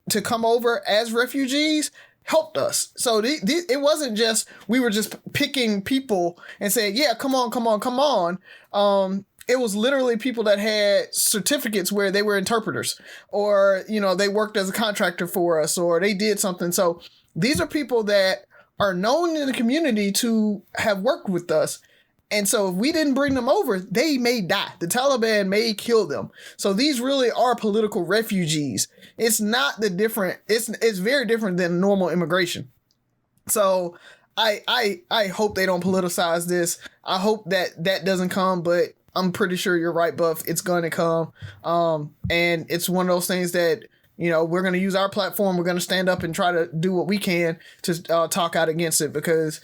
to come over as refugees helped us. So it wasn't just, we were just picking people and saying, yeah, come on. It was literally people that had certificates where they were interpreters or, they worked as a contractor for us or they did something. So these are people that are known in the community to have worked with us. And so if we didn't bring them over, they may die. The Taliban may kill them. So these really are political refugees. It's not it's very different than normal immigration. So I hope they don't politicize this. I hope that doesn't come, but I'm pretty sure you're right, Buff. It's going to come. And it's one of those things that, we're going to use our platform. We're going to stand up and try to do what we can to talk out against it because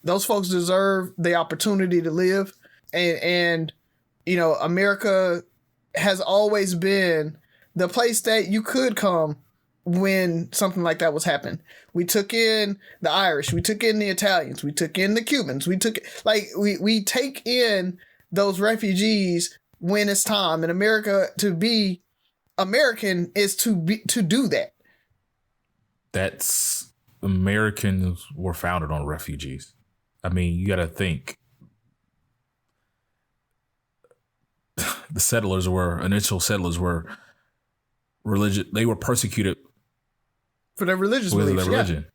those folks deserve the opportunity to live. And America has always been the place that you could come when something like that was happening. We took in the Irish, we took in the Italians, we took in the Cubans, we take in those refugees when it's time. And America, to be American is to do that. That's Americans were founded on refugees. I mean, you got to think the initial settlers were religious. They were persecuted for their religious beliefs. Their religion.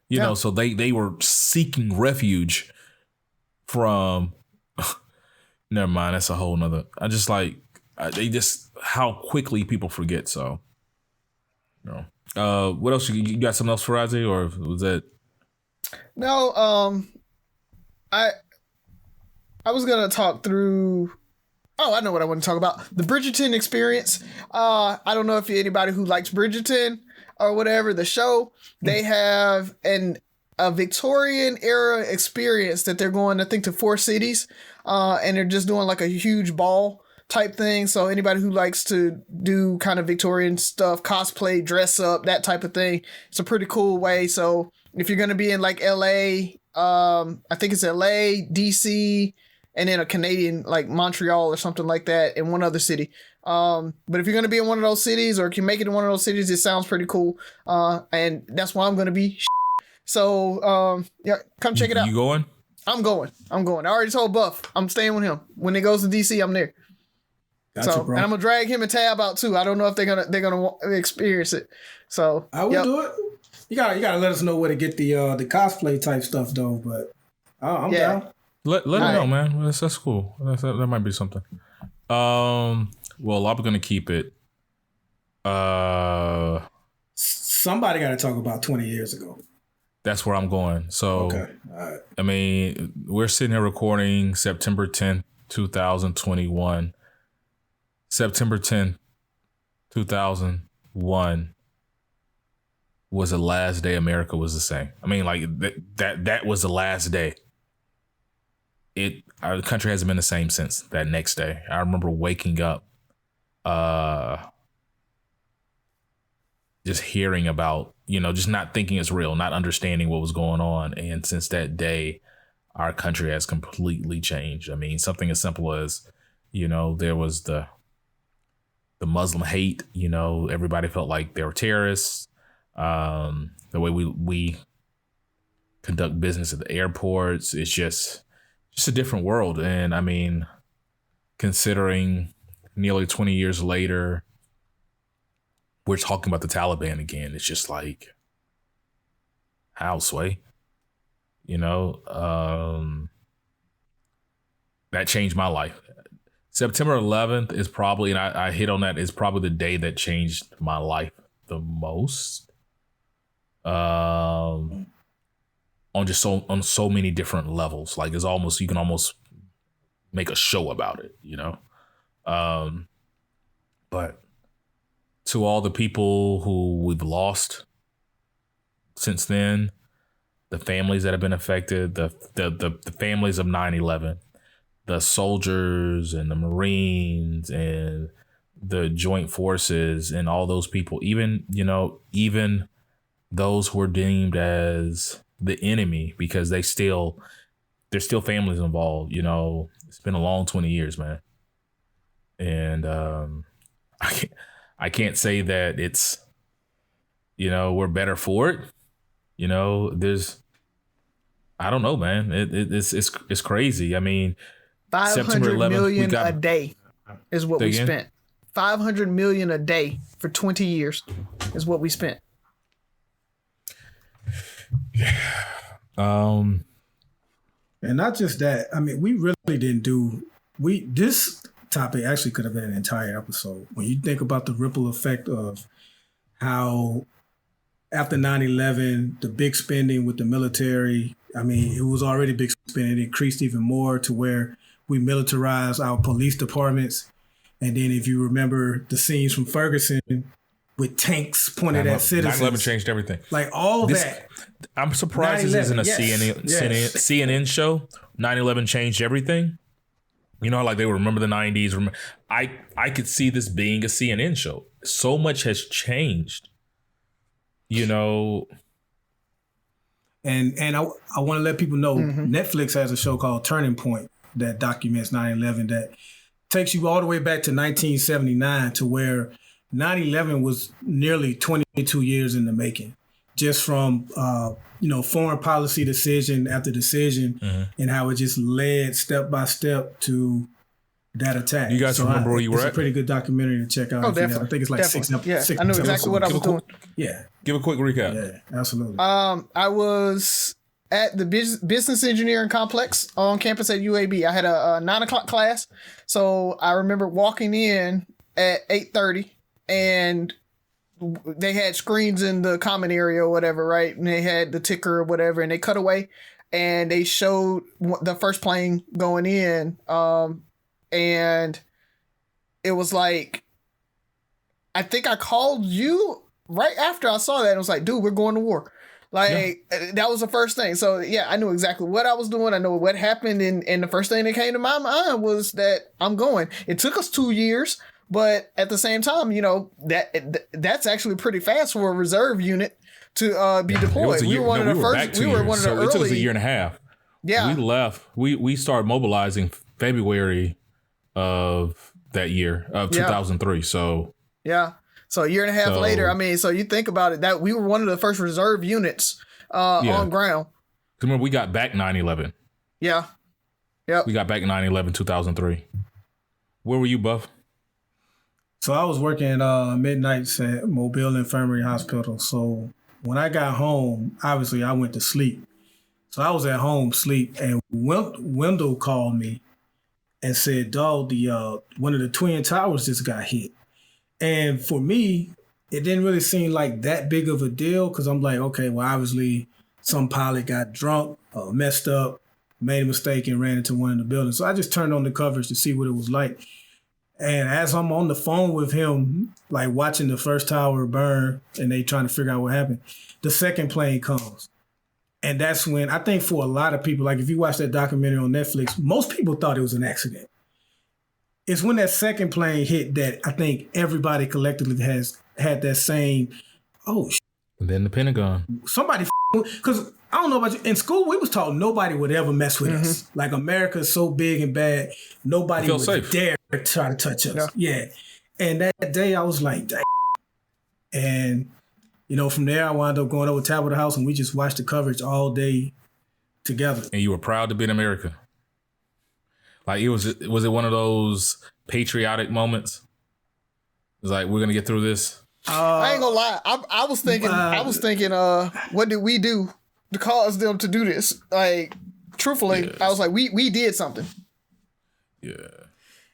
Yeah. So they were seeking refuge from. Never mind. That's a whole nother. How quickly people forget. So, what else? You got something else for Razi, or was that? No. I was gonna talk through Oh, I know what I want to talk about. The Bridgerton experience. I don't know if anybody who likes Bridgerton or whatever, the show, they have a Victorian era experience that they're going, I think, to 4 cities. And they're just doing like a huge ball type thing. So anybody who likes to do kind of Victorian stuff, cosplay, dress up, that type of thing, it's a pretty cool way. So if you're going to be in like LA, I think it's LA, DC, and then a Canadian, like Montreal or something like that, in one other city. But if you're going to be in one of those cities, or can make it in one of those cities, it sounds pretty cool. And that's why I'm going to be. So, yeah, come check it out. You going? I'm going. I already told Buff I'm staying with him. When it goes to DC, I'm there. Gotcha, So, bro. and I'm gonna drag him and Tab out too. I don't know if they're gonna experience it. So I will do it. You gotta let us know where to get the cosplay type stuff though. But I'm down. Let me know, man. That's cool. That might be something. Well, I'm gonna keep it. Somebody got to talk about 20 years ago. That's where I'm going. So, Okay. All right. I mean, we're sitting here recording September 10th, 2021. September 10th, 2001 was the last day America was the same. I mean, like that was the last day. Our country hasn't been the same since that next day. I remember waking up, just hearing about, just not thinking it's real, not understanding what was going on. And since that day, our country has completely changed. I mean, something as simple as, there was the Muslim hate, everybody felt like they were terrorists. The way we conduct business at the airports, it's just a different world. And I mean, considering nearly 20 years later, we're talking about the Taliban again. It's just like, how, Sway? That changed my life. September 11th is probably, and I hit on that, is probably the day that changed my life the most. On so many different levels. Like you can almost make a show about it, But to all the people who we've lost since then, the families that have been affected, the families of 9/11, the soldiers and the Marines and the joint forces and all those people, even those who are deemed as the enemy, because there's still families involved. It's been a long 20 years, man. And I can't say that it's, we're better for it. I don't know, man. It's crazy. I mean, 500 million a day is what we spent. 500 million a day for 20 years is what we spent. And not just that. I mean, we really didn't this topic actually could have been an entire episode. When you think about the ripple effect of how after 9/11, the big spending with the military, I mean, it was already big spending. It increased even more to where we militarized our police departments. And then if you remember the scenes from Ferguson with tanks pointed at citizens. 9/11 changed everything. Like all that. I'm surprised this isn't a yes. CNN show. 9/11 changed everything. Like they remember the 90s. I could see this being a CNN show. So much has changed. And I want to let people know Netflix has a show called Turning Point that documents 9/11 that takes you all the way back to 1979 to where 9/11 was nearly 22 years in the making, just from foreign policy decision after decision, and how it just led step by step to that attack. You guys remember where you were at? It's a pretty good documentary to check out. Oh, definitely. I think it's like definitely. six I know episodes. exactly what I was doing. Yeah. Give a quick recap. Yeah, absolutely. I was at the business engineering complex on campus at UAB. I had a 9:00 class. So I remember walking in at 8:30 and they had screens in the common area or whatever, right? And they had the ticker or whatever, and they cut away and they showed the first plane going in. And it was like, I think I called you right after I saw that. It was like, dude, we're going to war. Like, that was the first thing. So, yeah, I knew exactly what I was doing. I know what happened. And the first thing that came to my mind was that I'm going. It took us 2 years, but at the same time, you know, that's actually pretty fast for a reserve unit to be deployed. We were one of the first. We were one of the early. It took us a year and a half. Yeah. We left. We started mobilizing February of that year, of 2003. So. Yeah. So a year and a half later, I mean, so you think about it, that we were one of the first reserve units on ground. Remember, we got back 9/11. Yeah. Yep. We got back 9/11, 2003. Where were you, Buff? So I was working midnights at Mobile Infirmary Hospital. So when I got home, obviously I went to sleep. So I was at home sleep, and Wendell called me and said, "Dog, the one of the Twin Towers just got hit." And for me, it didn't really seem like that big of a deal because I'm like, okay, well, obviously some pilot got drunk, messed up, made a mistake and ran into one of the buildings. So I just turned on the coverage to see what it was like. And as I'm on the phone with him, like watching the first tower burn and they trying to figure out what happened, the second plane comes. And that's when, I think for a lot of people, like if you watch that documentary on Netflix, most people thought it was an accident. It's when that second plane hit that I think everybody collectively has had that same, oh, and then the Pentagon. Somebody, because I don't know about you. In school, we was taught nobody would ever mess with us. Like America's so big and bad, nobody would dare try to touch us. Yeah. And that day I was like, dang. And, you know, from there I wound up going over to Tabitha House and we just watched the coverage all day together. And you were proud to be an American. Like, was it one of those patriotic moments? It's like, we're gonna get through this. I ain't gonna lie. I was thinking, what did we do to cause them to do this? Like, truthfully, I was like, we did something. Yeah.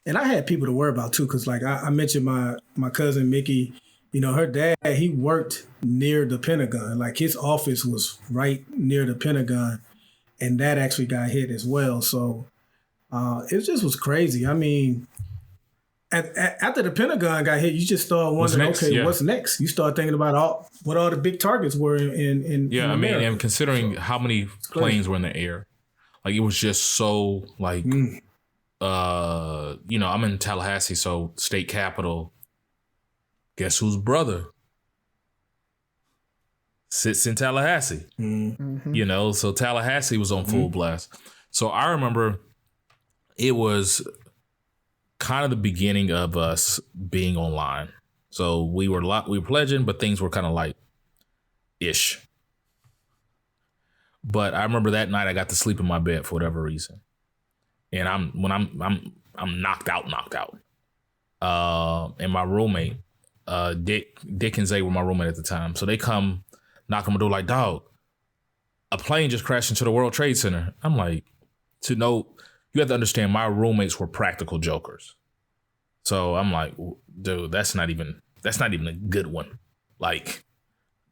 And I had people to worry about too, because like I mentioned my cousin Mickey, you know, her dad, he worked near the Pentagon. Like his office was right near the Pentagon, and that actually got hit as well. So it just was crazy. I mean, after the Pentagon got hit, you just start wondering, what's next? You start thinking about what all the big targets were in I mean, America. and considering how many planes were in the air, like it was just so like, you know, I'm in Tallahassee, so state capital. Guess whose brother sits in Tallahassee? You know, so Tallahassee was on full blast. So I remember it was kind of the beginning of us being online. So we were pledging, but things were kind of like ish. But I remember that night I got to sleep in my bed for whatever reason, and I'm knocked out. And my roommate, Dick and Zay were my roommate at the time, so they come knock on my door like, dog, a plane just crashed into the World Trade Center. I'm like, you have to understand, my roommates were practical jokers. So I'm like, dude, that's not even a good one. Like,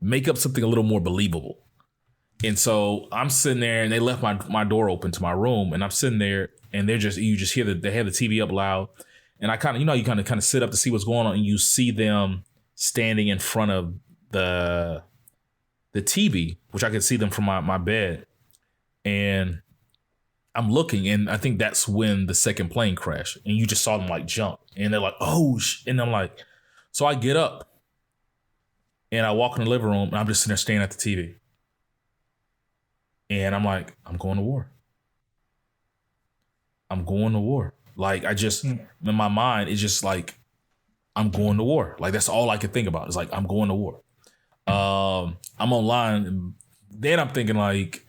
make up something a little more believable. And so I'm sitting there, and they left my door open to my room, and I'm sitting there, and you just hear they have the TV up loud, and I kind of, you kind of sit up to see what's going on, and you see them standing in front of the TV, which I could see them from my bed, and I'm looking, and I think that's when the second plane crashed, and you just saw them like jump, and they're like, oh, and I'm like, so I get up, and I walk in the living room, and I'm just sitting there staring at the TV, and I'm like, I'm going to war. I'm going to war. Like, I just, in my mind, it's just like, I'm going to war. Like, that's all I could think about. It's like, I'm going to war. I'm online, and then I'm thinking like,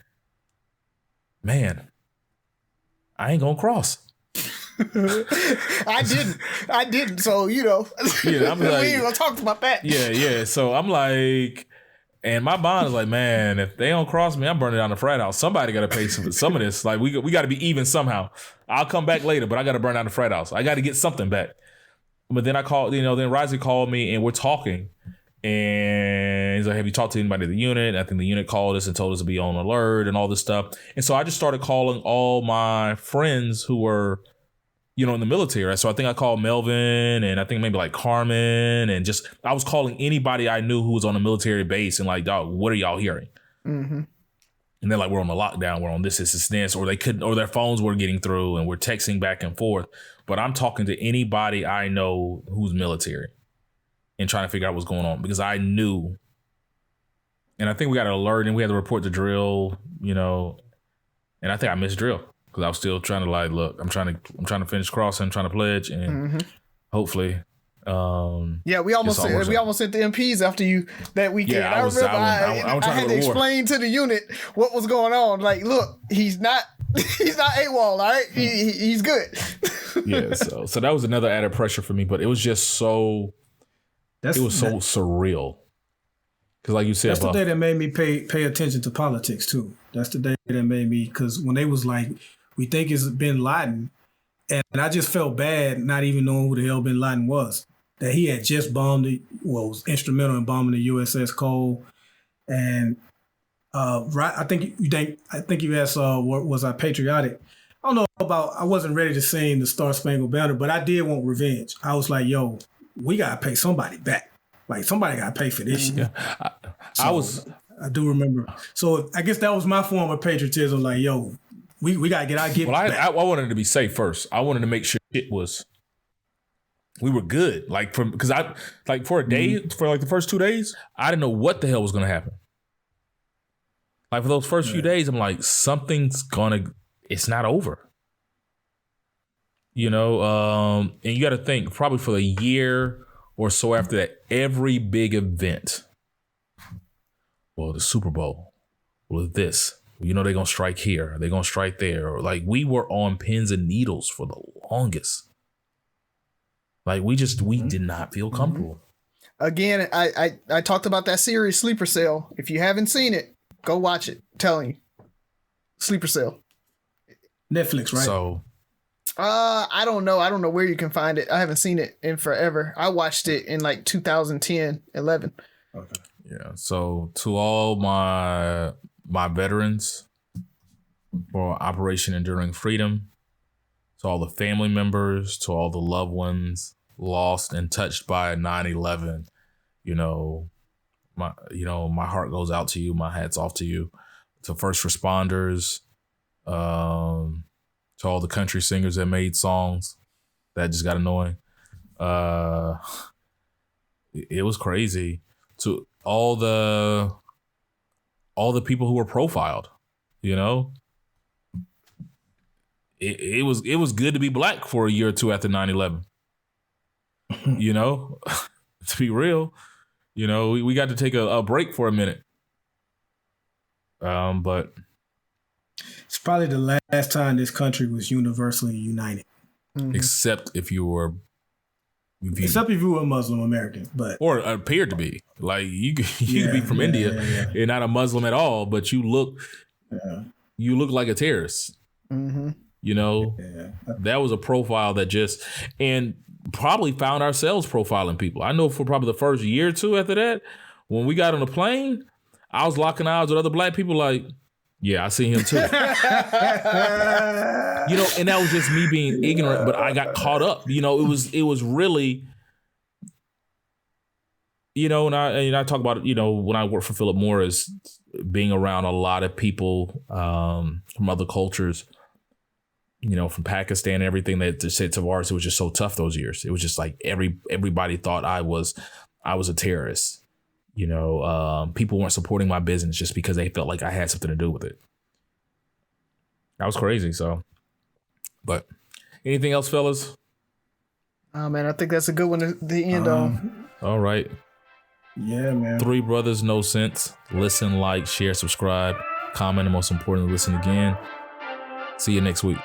man, I ain't gonna cross. I didn't. So, you know, I'm like, we ain't gonna talk about that. Yeah. So I'm like, and my bond is like, man, if they don't cross me, I'm burning down the frat house. Somebody got to pay some of this. Like, we got to be even somehow. I'll come back later, but I got to burn down the frat house. I got to get something back. But then I called, then Razi called me, and we're talking. And he's like, have you talked to anybody in the unit? I think the unit called us and told us to be on alert and all this stuff. And so I just started calling all my friends who were you know, in the military. Right? So I think I called Melvin and I think maybe like Carmen and just I was calling anybody I knew who was on a military base and like, dog, what are y'all hearing? Mm-hmm. And they're like, we're on the lockdown, we're on this, or they couldn't, or their phones were getting through and we're texting back and forth. But I'm talking to anybody I know who's military and trying to figure out what's going on because I knew. And I think we got an alert and we had to report the drill, you know, and I think I missed drill because I was still trying to like, look, I'm trying to finish crossing, trying to pledge and hopefully. We almost sent the MPs after you that weekend. Yeah, I remember I had to explain to the unit what was going on. Like, look, he's not AWOL, all right? He's good. Yeah, so that was another added pressure for me, but it was just so surreal. Because like you said, that's the day that made me pay attention to politics too. That's the day that made me, because when they was like, we think it's bin Laden, and I just felt bad not even knowing who the hell bin Laden was. That he had just was instrumental in bombing the USS Cole, and I think you asked, was I patriotic? I don't know about. I wasn't ready to sing the Star Spangled Banner, but I did want revenge. I was like, yo, we gotta pay somebody back. Like somebody gotta pay for this shit. Yeah. I do remember. So I guess that was my form of patriotism. Like, yo, we gotta get our gift back. I wanted to be safe first. I wanted to make sure we were good. Like because I like for a day, for like the first 2 days, I didn't know what the hell was gonna happen. Like for those first few days, I'm like, it's not over. You know, and you got to think probably for a year or so after that, every big event, well, the Super Bowl, was this, you know, they're going to strike here, they're going to strike there. Or like we were on pins and needles for the longest. Like we did not feel comfortable. Again, I talked about that series Sleeper Cell. If you haven't seen it, go watch it. I'm telling you. Sleeper Cell. Netflix, right? So I don't know. I don't know where you can find it. I haven't seen it in forever. I watched it in like 2010, 11. Okay. Yeah. So to all my veterans for Operation Enduring Freedom, to all the family members, to all the loved ones lost and touched by 9/11, my heart goes out to you. My hat's off to you. To first responders, to all the country singers that made songs that just got annoying. It was crazy. To all the people who were profiled, it was good to be black for a year or two after 9/11. To be real, we got to take a break for a minute. But it's probably the last time this country was universally united. Mm-hmm. Except if you were a Muslim American, or appeared to be. Like you could be from India and not a Muslim at all, but you look like a terrorist. Mm-hmm. That was a profile that and probably found ourselves profiling people. I know for probably the first year or two after that, when we got on the plane, I was locking eyes with other black people like, yeah, I see him too. And that was just me being ignorant, but I got caught up. It was really, and I talk about it, when I worked for Philip Morris, being around a lot of people from other cultures, from Pakistan and everything that said Tavares, it was just so tough those years. It was just like everybody thought I was a terrorist. People weren't supporting my business just because they felt like I had something to do with it. That was crazy. So, but anything else, fellas? Oh man, I think that's a good one to end on. All right. Yeah, man. 3 Brothers, No Sense. Listen, like, share, subscribe, comment, and most importantly, listen again. See you next week.